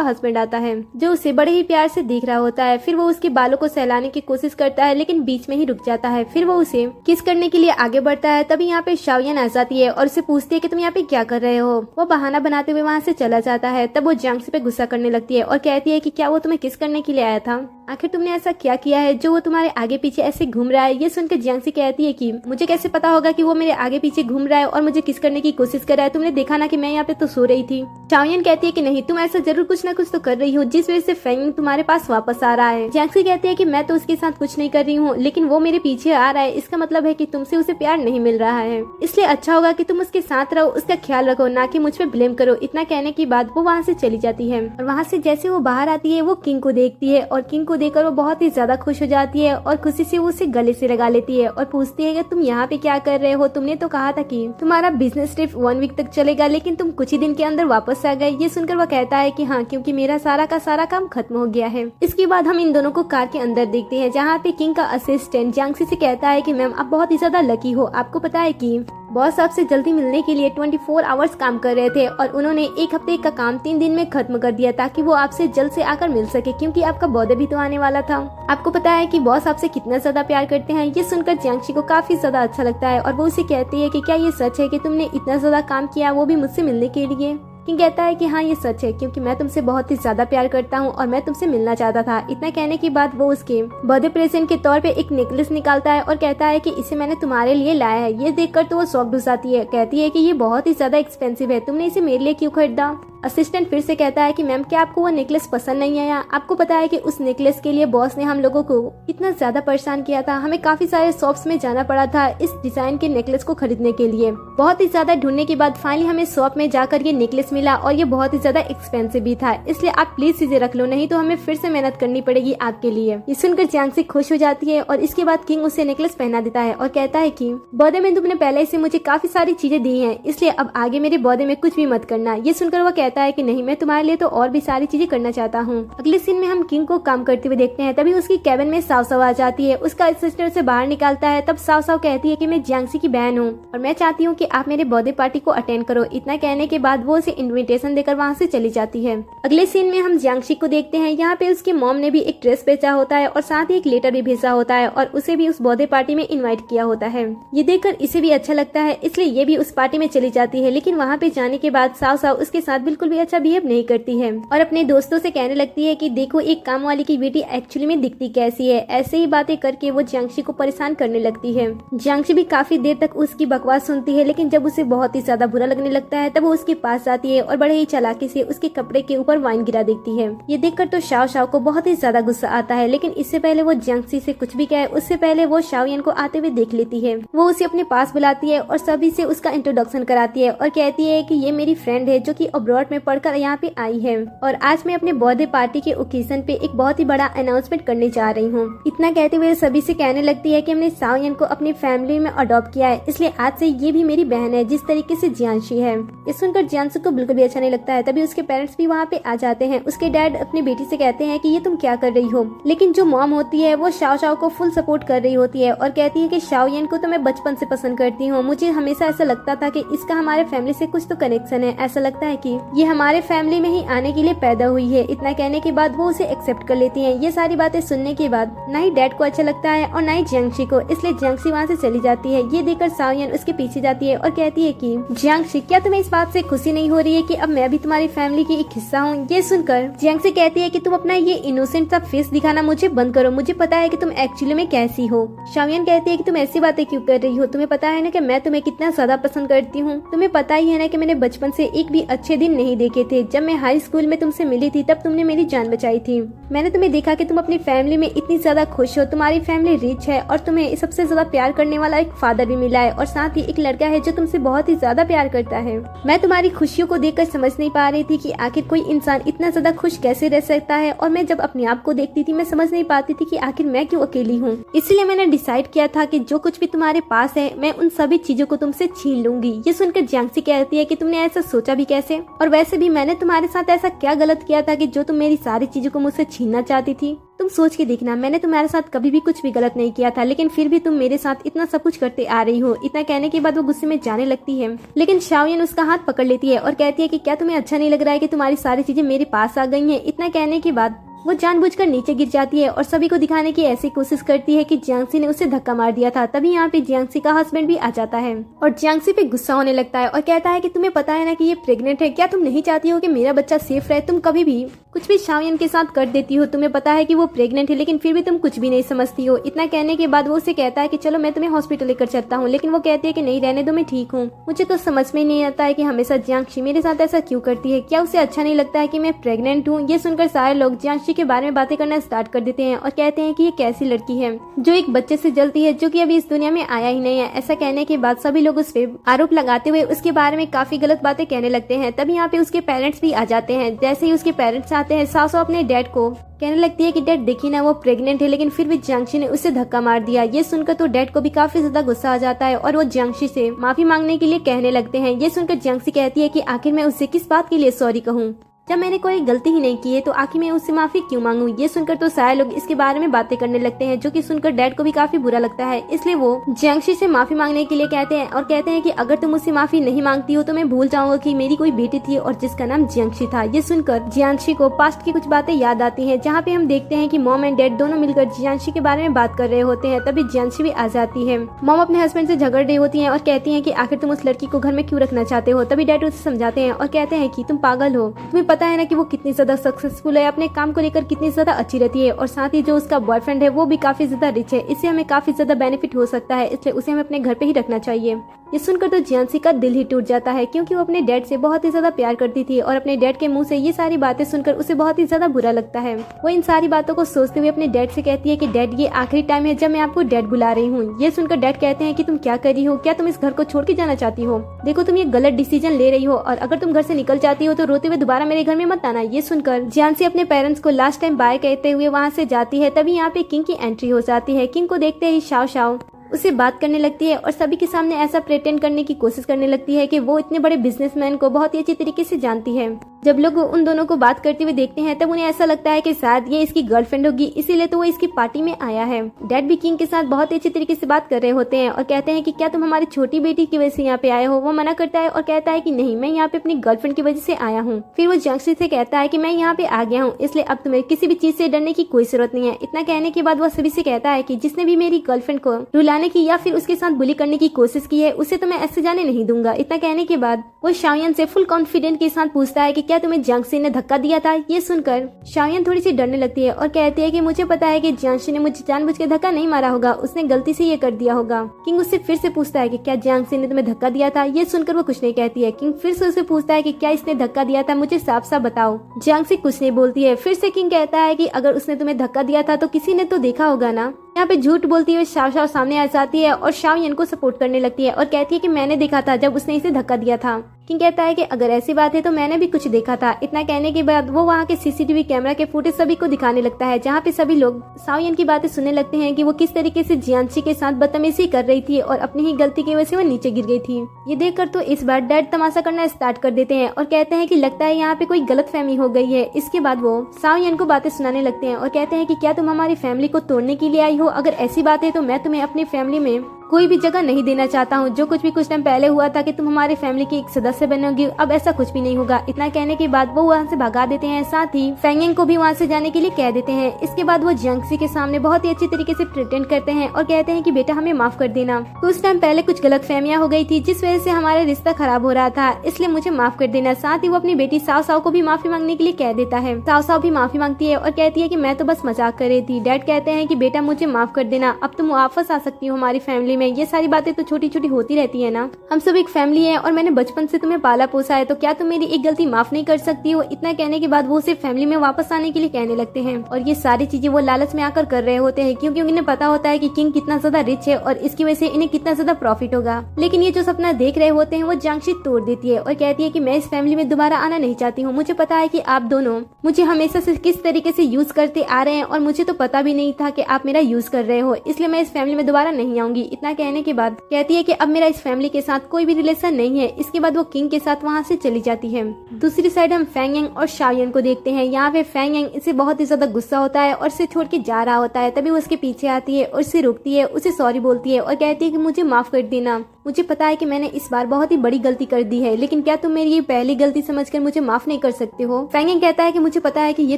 हस्बैंड आता है जो उसे बड़े ही प्यार से देख रहा होता है। फिर वो उसके बालों को सहलाने की कोशिश करता है लेकिन बीच में ही रुक जाता है। फिर वो उसे किस करने के लिए आगे बढ़ता है। तभी यहाँ पे शाओयन आ जाती है और उसे पूछती है कि तुम यहाँ पे क्या कर रहे हो। वो बहाना बनाते हुए वहाँ से चला जाता है। तब वो जियांगशी पे गुस्सा करने लगती है और कहती है कि क्या वो तुम्हें किस करने के लिए आया था, आखिर तुमने ऐसा क्या किया है जो वो तुम्हारे आगे पीछे ऐसे घूम रहा है। ये सुनकर जियांगशी कहती है कि मुझे कैसे पता होगा कि वो मेरे आगे पीछे घूम रहा है और मुझे किस करने की कोशिश कर रहा है, तुमने देखा ना कि मैं यहाँ पे तो सो रही थी। शाओयन कहती है कि नहीं, तुम ऐसा जरूर कुछ ना कुछ तो कर रही हो जिस वजह से फेंगिंग तुम्हारे पास वापस आ रहा है। जियांगशी कहती है कि मैं तो उसके साथ कुछ नहीं कर रही हूँ, लेकिन वो मेरे पीछे आ रहा है, इसका मतलब है कि तुमसे उसे प्यार नहीं मिल रहा है, इसलिए अच्छा होगा कि तुम उसके साथ रहो, उसका ख्याल रखो, ना कि मुझ पे ब्लेम करो। इतना कहने के बाद वो वहाँ से चली जाती है और वहाँ से जैसे वो बाहर आती है वो किंग को देखती है और किंग को देखकर वो बहुत ही ज्यादा खुश हो जाती है और खुशी से वो उसे गले से लगा लेती है और पूछती है कि तुम यहाँ पे क्या कर रहे हो, तुमने तो कहा था कि तुम्हारा बिजनेस सिर्फ 1 वीक तक चलेगा, लेकिन तुम कुछ ही दिन के अंदर वापस आ गए। ये सुनकर वो कहता है कि हाँ, क्योंकि मेरा सारा का सारा काम खत्म हो गया है। इसके बाद हम इन दोनों को कार के अंदर देखते हैं, जहाँ पे किंग का असिस्टेंट जियांगशी से कहता है कि मैम आप बहुत ही ज्यादा लकी हो, आपको पता है कि बॉस आपसे जल्दी मिलने के लिए 24 आवर्स काम कर रहे थे और उन्होंने 1 हफ्ते का काम 3 दिन में खत्म कर दिया ताकि वो आपसे जल्द से आकर मिल सके, क्योंकि आपका बर्थडे भी तो आने वाला था। आपको पता है कि बॉस आपसे कितना ज्यादा प्यार करते हैं। ये सुनकर जियांगशी को काफी ज्यादा अच्छा लगता है और वो उसे कहती है कि क्या ये सच है कि तुमने इतना ज्यादा काम किया, वो भी मुझसे मिलने के लिए। किंग कहता है कि हाँ ये सच है, क्योंकि मैं तुमसे बहुत ही ज्यादा प्यार करता हूँ और मैं तुमसे मिलना चाहता था। इतना कहने के बाद वो उसके बर्थडे प्रेजेंट के तौर पे एक नेकलेस निकालता है और कहता है कि इसे मैंने तुम्हारे लिए लाया है। ये देखकर तो वो शॉक्ड हो जाती है, कहती है कि ये बहुत ही ज्यादा एक्सपेंसिव है, तुमने इसे मेरे लिए क्यों खरीदा। असिस्टेंट फिर से कहता है कि मैम क्या आपको वो नेकलेस पसंद नहीं आया। आपको पता है कि उस नेकलेस के लिए बॉस ने हम लोगों को इतना ज्यादा परेशान किया था, हमें काफी सारे शॉप्स में जाना पड़ा था इस डिजाइन के नेकलेस को खरीदने के लिए। बहुत ही ज्यादा ढूंढने के बाद फाइनली हमें शॉप में जाकर ये नेकलेस मिला और ये बहुत ही ज्यादा एक्सपेंसिव भी था, इसलिए आप प्लीज इसे रख लो, नहीं तो हमें फिर से मेहनत करनी पड़ेगी आपके लिए। ये सुनकर जियांगशी खुश हो जाती है और इसके बाद किंग उसे नेकलेस पहना देता है और कहता है कि बर्थडे में तुमने पहले से मुझे काफी सारी चीजें दी हैं, इसलिए अब आगे मेरे बर्थडे में कुछ भी मत करना। ये सुनकर वो कहता है कि नहीं, मैं तुम्हारे लिए तो और भी सारी चीजें करना चाहता हूँ। अगले सीन में हम किंग को काम करते हुए देखते हैं। तभी उसकी कैबिन में साव साव आ जाती है, उसका असिस्टेंट से बाहर निकालता है। तब साव साव कहती है कि मैं जियांगशी की बहन हूँ और मैं चाहती हूँ कि आप मेरे बर्थडे पार्टी को अटेंड करो। इतना कहने के बाद वो उसे इन्विटेशन देकर वहाँ से चली जाती है। अगले सीन में हम जियांगशी को देखते हैं। यहाँ पे उसकी मॉम ने भी एक ड्रेस भेजा होता है और साथ ही एक लेटर भी भेजा होता है और उसे भी उस बर्थडे पार्टी में इन्वाइट किया होता है। ये देखकर इसे भी अच्छा लगता है, इसलिए ये भी उस पार्टी में चली जाती है। लेकिन वहाँ पे जाने के बाद साव साव उसके साथ बिल्कुल भी अच्छा बिहेव नहीं करती है और अपने दोस्तों से कहने लगती है कि देखो एक काम वाली की बेटी एक्चुअली में दिखती कैसी है। ऐसे ही बातें करके वो जियांगशी को परेशान करने लगती है। जियांगशी भी काफी देर तक उसकी बकवास सुनती है, लेकिन जब उसे बहुत ही ज्यादा बुरा लगने लगता है तब वो उसके पास जाती है और बड़े ही चालाकी से उसके कपड़े के ऊपर वाइन गिरा देती है। ये देखकर तो शाओ शाओ को बहुत ही ज्यादा गुस्सा आता है, लेकिन इससे पहले वो जियांगशी से कुछ भी कहे उससे पहले वो शाओयन को आते हुए देख लेती है। वो उसे अपने पास बुलाती है और सभी से उसका इंट्रोडक्शन कराती है और कहती है कि ये मेरी फ्रेंड है जो कि अब्रॉड पार्ट में पढ़कर यहाँ पे आई है और आज मैं अपने बर्थडे पार्टी के ओकेजन पे एक बहुत ही बड़ा अनाउंसमेंट करने जा रही हूँ। इतना कहते हुए सभी से कहने लगती है कि हमने शाओयन को अपनी फैमिली में अडॉप्ट किया है, इसलिए आज से ये भी मेरी बहन है जिस तरीके से जियांशी है। ये सुनकर जियांशी को बिल्कुल भी अच्छा नहीं लगता है। तभी उसके पेरेंट्स भी वहाँ पे आ जाते हैं। उसके डैड अपनी बेटी से कहते हैं कि ये तुम क्या कर रही हो, लेकिन जो मॉम होती है वो शाओ शाओ को फुल सपोर्ट कर रही होती है और कहती है कि शाओयन को तो मैं बचपन से पसंद करती हूँ। मुझे हमेशा ऐसा लगता था कि इसका हमारे फैमिली से कुछ तो कनेक्शन है, ऐसा लगता है कि ये हमारे फैमिली में ही आने के लिए पैदा हुई है। इतना कहने के बाद वो उसे एक्सेप्ट कर लेती है। ये सारी बातें सुनने के बाद ना ही डैड को अच्छा लगता है और ना ही जियांशी को, इसलिए जियांशी वहाँ से चली जाती है। ये देखकर शाओयन उसके पीछे जाती है और कहती है कि जियांशी, क्या तुम्हें इस बात से खुशी नहीं हो रही है कि अब मैं भी तुम्हारी फैमिली की एक हिस्सा हूँ? ये सुनकर जियांशी कहती है कि तुम अपना ये इनोसेंट सा फेस दिखाना मुझे बंद करो, मुझे पता है कि तुम एक्चुअली में कैसी हो। शाओयन कहती है कि तुम ऐसी बातें क्यों कर रही हो, तुम्हें पता है ना कि मैं तुम्हें कितना ज्यादा पसंद करती हूँ। तुम्हें पता ही है ना कि मैंने बचपन से एक भी अच्छे दिन नहीं देखे थे। जब मैं हाई स्कूल में तुमसे मिली थी तब तुमने मेरी जान बचाई थी। मैंने तुम्हें देखा कि तुम अपनी फैमिली में इतनी ज्यादा खुश हो, तुम्हारी फैमिली रिच है और तुम्हें सबसे ज्यादा प्यार करने वाला एक फादर भी मिला है और साथ ही एक लड़का है जो तुमसे बहुत ही ज्यादा प्यार करता है। मैं तुम्हारी खुशियों को देखकर समझ नहीं पा रही थी कि आखिर कोई इंसान इतना ज्यादा खुश कैसे रह सकता है, और मैं जब अपने आप को देखती थी मैं समझ नहीं पाती थी कि आखिर मैं क्यों अकेली हूँ। इसलिए मैंने डिसाइड किया था कि जो कुछ भी तुम्हारे पास है मैं उन सभी चीजों को तुमसे छीन लूंगी। ये सुनकर जियांशी कहती है कि तुमने ऐसा सोचा भी कैसे, और वैसे भी मैंने तुम्हारे साथ ऐसा क्या गलत किया था कि जो तुम मेरी सारी चीजों को मुझसे छीनना चाहती थी? तुम सोच के देखना, मैंने तुम्हारे साथ कभी भी कुछ भी गलत नहीं किया था, लेकिन फिर भी तुम मेरे साथ इतना सब कुछ करते आ रही हो। इतना कहने के बाद वो गुस्से में जाने लगती है, लेकिन शाओयन उसका हाथ पकड़ लेती है और कहती है कि क्या तुम्हें अच्छा नहीं लग रहा है कि तुम्हारी सारी चीजें मेरे पास आ गई हैं? इतना कहने के बाद वो जानबूझकर नीचे गिर जाती है और सभी को दिखाने की ऐसी कोशिश करती है कि जियांशी ने उसे धक्का मार दिया था। तभी यहाँ पे जियांशी का हस्बैंड भी आ जाता है और जियांशी पे गुस्सा होने लगता है और कहता है कि तुम्हें पता है ना कि ये प्रेग्नेंट है, क्या तुम नहीं चाहती हो कि मेरा बच्चा सेफ रहे? तुम कभी भी कुछ भी शाओयन के साथ कर देती हो। तुम्हें पता है कि वो प्रेग्नेंट है लेकिन फिर भी तुम कुछ भी नहीं समझती हो। इतना कहने के बाद वो उसे कहता है कि चलो मैं तुम्हें हॉस्पिटल लेकर चलता हूँ, लेकिन वो कहती है कि नहीं, रहने दो, मैं ठीक हूँ। मुझे तो समझ में नहीं आता है कि हमेशा जियांशी मेरे साथ ऐसा क्यों करती है। क्या उसे अच्छा नहीं लगता है कि मैं प्रेग्नेंट हूँ? ये सुनकर सारे लोग जियांशी के बारे में बातें करना स्टार्ट कर देते हैं और कहते हैं कि ये कैसी लड़की है जो एक बच्चे से जलती है जो कि अभी इस दुनिया में आया ही नहीं है। ऐसा कहने के बाद सभी लोग उस पे आरोप लगाते हुए उसके बारे में काफी गलत बातें कहने लगते हैं। तभी यहाँ पे उसके पेरेंट्स भी आ जाते हैं। जैसे ही उसके पेरेंट्स आते हैं, सासू अपने डैड को कहने लगती है कि डैड देखिए ना, वो प्रेग्नेंट है, लेकिन फिर भी जियांशी ने उसे धक्का मार दिया। ये सुनकर तो डैड को भी काफी ज्यादा गुस्सा आ जाता है और वो जियांशी से माफी मांगने के लिए कहने लगते हैं। ये सुनकर जियांशी कहती है कि आखिर मैं उससे किस बात के लिए सॉरी कहूँ, जब मैंने कोई गलती ही नहीं की है तो आखिर मैं उससे माफी क्यों मांगू। ये सुनकर तो सारे लोग इसके बारे में बातें करने लगते हैं, जो कि सुनकर डैड को भी काफी बुरा लगता है। इसलिए वो जियांशी से माफी मांगने के लिए कहते हैं और कहते हैं कि अगर तुम मुझसे माफी नहीं मांगती हो तो मैं भूल जाऊंगा कि मेरी कोई बेटी थी और जिसका नाम जियांशी था। ये सुनकर जियांशी को पास्ट की कुछ बातें याद आती है, जहाँ पे हम देखते हैं कि मॉम एंड डैड दोनों मिलकर जियांशी के बारे में बात कर रहे होते हैं। तभी जियांशी भी आ जाती है। मॉम अपने हस्बैंड से झगड़ रही होती है और कहती है कि आखिर तुम उस लड़की को घर में क्यों रखना चाहते हो। तभी डैड उसे समझाते हैं और कहते हैं कि तुम पागल हो, तुम्हें पता है ना कि वो कितनी ज्यादा सक्सेसफुल है, अपने काम को लेकर कितनी ज्यादा अच्छी रहती है, और साथ ही जो उसका बॉयफ्रेंड है वो भी काफी ज्यादा रिच है। इससे हमें काफी ज्यादा बेनिफिट हो सकता है, इसलिए उसे हमें अपने घर पे ही रखना चाहिए। ये सुनकर तो जियांशी का दिल ही टूट जाता है, क्योंकि वो अपने डैड से बहुत ही ज्यादा प्यार करती थी और अपने डैड के मुंह से ये सारी बातें सुनकर उसे बहुत ही ज्यादा बुरा लगता है। वो इन सारी बातों को सोचते हुए अपने डैड से कहती है कि डैड ये आखिरी टाइम है जब मैं आपको डैड बुला रही हूँ। ये सुनकर डैड कहते हैं कि तुम क्या कर रही हो, क्या तुम इस घर को छोड़ के जाना चाहती हो? देखो तुम ये गलत डिसीजन ले रही हो और अगर तुम घर से निकल जाती हो तो रोते हुए दोबारा मेरे घर में मत आना। ये सुनकर जियांशी अपने पेरेंट्स को लास्ट टाइम बाय कहते हुए वहाँ से जाती है। तभी यहाँ पे किंग की एंट्री हो जाती है। किंग को देखते ही शाओ शाओ उसे बात करने लगती है और सभी के सामने ऐसा प्रेटेंड करने की कोशिश करने लगती है कि वो इतने बड़े बिजनेसमैन को बहुत ही अच्छी तरीके से जानती है। जब लोग उन दोनों को बात करते हुए देखते हैं तब उन्हें ऐसा लगता है कि शायद ये इसकी गर्लफ्रेंड होगी, इसीलिए तो वो इसकी पार्टी में आया है। डैड भी किंग के साथ बहुत ही अच्छी तरीके से बात कर रहे होते हैं और कहते हैं कि क्या तुम हमारी छोटी बेटी की वजह से यहाँ पे आए हो? वो मना करता है और कहता है कि नहीं, मैं यहाँ पे अपनी गर्लफ्रेंड की वजह से आया हूँ। फिर वो जियांशी से कहता है कि मैं यहाँ पे आ गया हूँ, इसलिए अब तुम्हें किसी भी चीज से डरने की कोई जरूरत नहीं है। इतना कहने के बाद वो सभी से कहता है कि जिसने भी मेरी गर्लफ्रेंड को रुलाने की या फिर उसके साथ बुली करने की कोशिश की है उसे तो मैं ऐसे जाने नहीं दूंगा। इतना कहने के बाद वो शाओयन से फुल कॉन्फिडेंट के साथ पूछता है कि क्या तुम्हें जियांशी ने धक्का दिया था? ये सुनकर शाओयन थोड़ी सी डरने लगती है और कहती है कि मुझे पता है कि जियांशी ने मुझे जानबूझ के धक्का नहीं मारा होगा, उसने गलती से ये कर दिया होगा। किंग उससे फिर से पूछता है कि क्या जियांशी ने तुम्हें धक्का दिया था? ये सुनकर वो कुछ नहीं कहती है। किंग फिर से उसे पूछता है कि क्या इसने धक्का दिया था, मुझे साफ साफ बताओ। जियांशी कुछ नहीं बोलती है। फिर से किंग कहता है कि अगर उसने तुम्हें धक्का दिया था तो किसी ने तो देखा होगा ना। यहाँ पे झूठ बोलती हुई शाओ शाओ सामने आ जाती है और शाओ यन को सपोर्ट करने लगती है और कहती है कि मैंने देखा था जब उसने इसे धक्का दिया था। किंग कहता है कि अगर ऐसी बात है तो मैंने भी कुछ देखा था। इतना कहने के बाद वो वहाँ के सीसीटीवी कैमरा के फुटेज सभी को दिखाने लगता है, जहाँ पे सभी लोग शाओ यन की बातें सुनने लगते हैं कि वो किस तरीके से जियांशी के साथ बदतमीजी कर रही थी और अपनी ही गलती की वजह से वो नीचे गिर गई थी। ये देखकर तो इस बार डैड तमाशा करना स्टार्ट कर देते हैं और कहते हैं कि लगता है यहाँ पे कोई गलतफहमी हो गई है। इसके बाद वो शाओ यन को बातें सुनाने लगते हैं और कहते हैं कि क्या तुम हमारी फैमिली को तोड़ने के लिए आई हो? अगर ऐसी बात है तो मैं तुम्हें अपनी फैमिली में कोई भी जगह नहीं देना चाहता हूँ। जो कुछ भी कुछ टाइम पहले हुआ था कि तुम हमारी फैमिली की एक सदस्य बनोगी, अब ऐसा कुछ भी नहीं होगा। इतना कहने के बाद वो वहाँ से भगा देते हैं, साथ ही फेंगेंग को भी वहाँ से जाने के लिए कह देते हैं। इसके बाद वो जियांशी के सामने बहुत ही अच्छी तरीके से प्रिटेंड करते हैं और कहते हैं कि बेटा हमें माफ कर देना, तो उस टाइम पहले कुछ गलतफहमियां हो गई थी जिस वजह से हमारा रिश्ता खराब हो रहा था, इसलिए मुझे माफ कर देना। साथ ही वो अपनी बेटी साओ साओ को भी माफी मांगने के लिए कह देता है। साओ साओ भी माफी मांगती है और कहती है कि मैं तो बस मजाक कर रही थी। डैड कहते हैं कि बेटा मुझे माफ कर देना, अब तुम वापस आ सकती हो हमारी फैमिली में। ये सारी बातें तो छोटी छोटी होती रहती है ना, हम सब एक फैमिली है और मैंने बचपन से तुम्हें पाला पोसा है, तो क्या तुम मेरी एक गलती माफ नहीं कर सकती हो? इतना कहने के बाद वो उसे फैमिली में वापस आने के लिए कहने लगते हैं और ये सारी चीजें वो लालच में आकर कर रहे होते हैं, क्योंकि उन्हें पता होता है कि किंग कितना ज्यादा रिच है और इसकी वजह से इन्हें कितना ज्यादा प्रॉफिट होगा। लेकिन ये जो सपना देख रहे होते हैं वो जियांशी तोड़ देती है और कहती है कि मैं इस फैमिली में दोबारा आना नहीं चाहती हूँ। मुझे पता है कि आप दोनों मुझे हमेशा से किस तरीके से यूज करते आ रहे हैं और मुझे तो पता भी नहीं था कि आप मेरा यूज कर रहे हो, इसलिए मैं इस फैमिली में दोबारा नहीं आऊंगी। इतना कहने के बाद कहती है कि अब मेरा इस फैमिली के साथ कोई भी रिलेशन नहीं है। इसके बाद वो किंग के साथ वहाँ से चली जाती है। दूसरी साइड हम फेंगेंग और शाओ यन को देखते हैं। यहाँ पे फेंगेंग इसे बहुत ही ज्यादा गुस्सा होता है और इसे छोड़ के जा रहा होता है, तभी वो उसके पीछे आती है और उसे रोकती है, उसे सॉरी बोलती है और कहती है कि मुझे माफ कर देना, मुझे पता है कि मैंने इस बार बहुत ही बड़ी गलती कर दी है, लेकिन क्या तुम मेरी ये पहली गलती समझकर मुझे माफ नहीं कर सकते हो? फेंगेंग कहता है कि मुझे पता है कि ये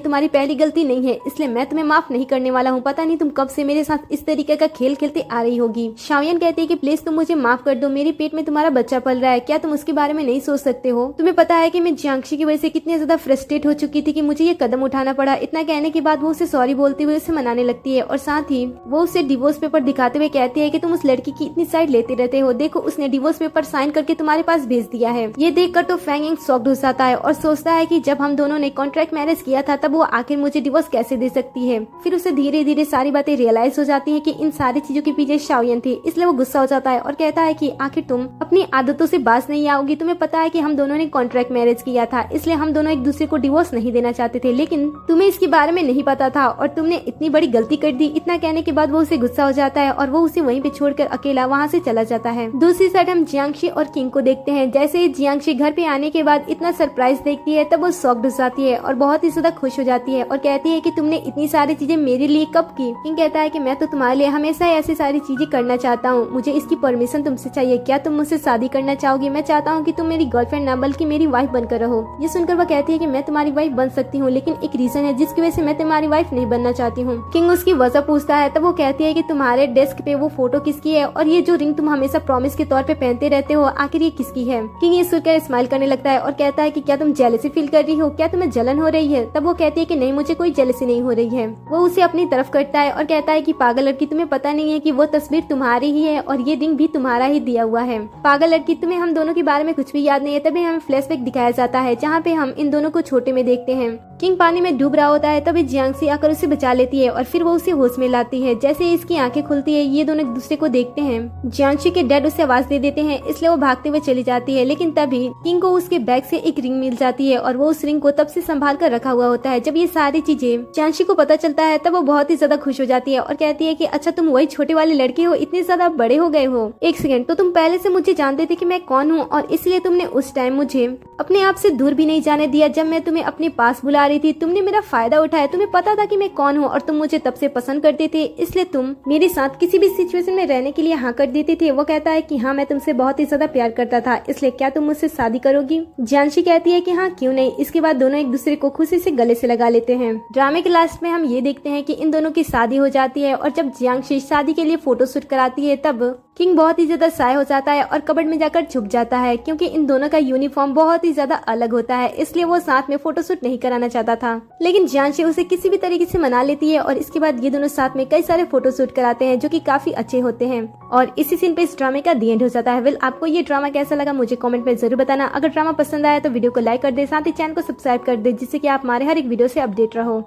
तुम्हारी पहली गलती नहीं है, इसलिए मैं तुम्हें माफ नहीं करने वाला हूँ। पता नहीं तुम कब से मेरे साथ इस तरीके का खेल खेलते आ रही होगी। शाओ यन कहती है कि प्लीज तुम मुझे माफ कर दो, मेरे पेट में तुम्हारा बच्चा पल रहा है, क्या तुम उसके बारे में नहीं सोच सकते हो? तुम्हें पता है कि मैं जियांशी की वजह से कितनी ज्यादा फ्रस्ट्रेट हो चुकी थी कि मुझे ये कदम उठाना पड़ा। इतना कहने के बाद वो उसे सॉरी बोलते हुए उसे मनाने लगती है और साथ ही वो उसे डिवोर्स पेपर दिखाते हुए कहती है कि तुम उस लड़की की इतनी साइड लेते रहते हो, देखो उसने डिवोर्स पेपर साइन करके तुम्हारे पास भेज दिया है। ये देखकर तो फेंगेंग शॉक्ड हो जाता है और सोचता है कि जब हम दोनों ने कॉन्ट्रैक्ट मैरिज किया था तब वो आखिर मुझे डिवोर्स कैसे दे सकती है। फिर उसे धीरे धीरे सारी बातें रियलाइज हो जाती है कि इन सारी चीजों के पीछे शाओ यन थी, इसलिए वो गुस्सा हो जाता है और कहता है कि आखिर तुम अपनी आदतों से बाज नहीं आओगी। तुम्हें पता है कि हम दोनों ने कॉन्ट्रैक्ट मैरिज किया था, इसलिए हम दोनों एक दूसरे को डिवोर्स नहीं देना चाहते थे, लेकिन तुम्हें इसके बारे में नहीं पता था और तुमने इतनी बड़ी गलती कर दी। इतना कहने के बाद वो उसे गुस्सा हो जाता है और वो उसे वहीं पे छोड़कर अकेला वहाँ से चला जाता है। दूसरी साइड हम जियांशी और किंग को देखते हैं। जैसे ही जियांशी घर पे आने के बाद इतना सरप्राइज देखती है तब वो शॉक्ड हो जाती है और बहुत ही ज्यादा खुश हो जाती है और कहती है कि तुमने इतनी सारी चीजें मेरे लिए कब की? किंग कहता है कि मैं तो तुम्हारे लिए हमेशा ऐसी सारी चीजें करना चाहता हूँ, मुझे इसकी परमिशन तुमसे चाहिए, क्या तुम मुझसे शादी करना चाहोगी? मैं चाहता हूँ कि तुम मेरी गर्लफ्रेंड ना बल्कि मेरी वाइफ बनकर रहो। ये सुनकर वो कहती है कि मैं तुम्हारी वाइफ बन सकती हूँ, लेकिन एक रीजन है जिसकी वजह से मैं तुम्हारी वाइफ नहीं बनना चाहती हूँ। किंग उसकी वजह पूछता है, तब वो कहती है कि तुम्हारे डेस्क पे वो फोटो किसकी है और ये जो रिंग तुम हमेशा प्रॉमिस के तौर पे पहनते रहते हो आखिर ये किसकी है? किंग ये सुनकर स्माइल करने लगता है और कहता है कि क्या तुम जेलसी फील कर रही हो, क्या तुम्हें जलन हो रही है? तब वो कहती है कि नहीं, मुझे कोई जेलसी नहीं हो रही है। वो उसे अपनी तरफ करता है और कहता है कि पागल लड़की, तुम्हें पता नहीं है कि वो तस्वीर तुम्हारी ही है और ये रिंग भी तुम्हारा ही दिया हुआ है। पागल लड़की, तुम्हें हम दोनों के बारे में कुछ भी याद नहीं है। तभी हमें फ्लैशबैक दिखाया जाता है जहाँ पे हम इन दोनों को छोटे में देखते हैं। किंग पानी में डूब रहा होता है, तभी जियांशी आकर उसे बचा लेती है और फिर वो उसे होश में लाती है। जैसे ही इसकी आंखें खुलती है ये दोनों एक दूसरे को देखते हैं। जियांशी के डैड उसे आवाज दे देते हैं, इसलिए वो भागते हुए चली जाती है, लेकिन तभी किंग को उसके बैग से एक रिंग मिल जाती है और वो उस रिंग को तब से संभाल कर रखा हुआ होता है। जब ये सारी चीजें जियांशी को पता चलता है तब वो बहुत ही ज्यादा खुश हो जाती है और कहती है कि अच्छा तुम वही छोटे वाले लड़के हो, इतने ज्यादा बड़े हो गए हो। एक सेकंड, तो तुम पहले से मुझे जानते थे कि मैं कौन हूँ और इसलिए तुमने उस टाइम मुझे अपने आप से दूर भी नहीं जाने दिया। जब मैं तुम्हें अपने पास बुला रही थी तुमने मेरा फायदा उठाया, तुम्हें पता था कि मैं कौन हूँ और तुम मुझे तब से पसंद करते थे, इसलिए तुम मेरे साथ किसी भी सिचुएशन में रहने के लिए हाँ कर देते थे। वो कहता है कि हाँ, मैं तुमसे बहुत ही ज्यादा प्यार करता था, इसलिए क्या तुम मुझसे शादी करोगी? जियांशी कहती है कि हाँ, क्यों नहीं। इसके बाद दोनों एक दूसरे को खुशी से गले से लगा लेते हैं। ड्रामे के लास्ट में हम ये देखते हैं कि इन दोनों की शादी हो जाती है और जब जियांशी शादी के लिए फोटोशूट कराती है तब किंग बहुत ही ज्यादा साय हो जाता है और कबर्ड में जाकर छुप जाता है, क्योंकि इन दोनों का यूनिफॉर्म बहुत ही ज्यादा अलग होता है, इसलिए वो साथ में फोटोशूट नहीं कराना चाहता था। लेकिन जियांशी उसे किसी भी तरीके से मना लेती है और इसके बाद ये दोनों साथ में कई सारे फोटोशूट कराते हैं जो कि काफी अच्छे होते हैं और इसी सीन पे इस ड्रामे का दी एंड हो जाता है। वेल, आपको ये ड्रामा कैसा लगा मुझे कमेंट में जरूर बताना। अगर ड्रामा पसंद आया तो वीडियो को लाइक कर दे, साथ ही चैनल को सब्सक्राइब कर दे, जिससे कि आप हमारे हर एक वीडियो से अपडेट रहो।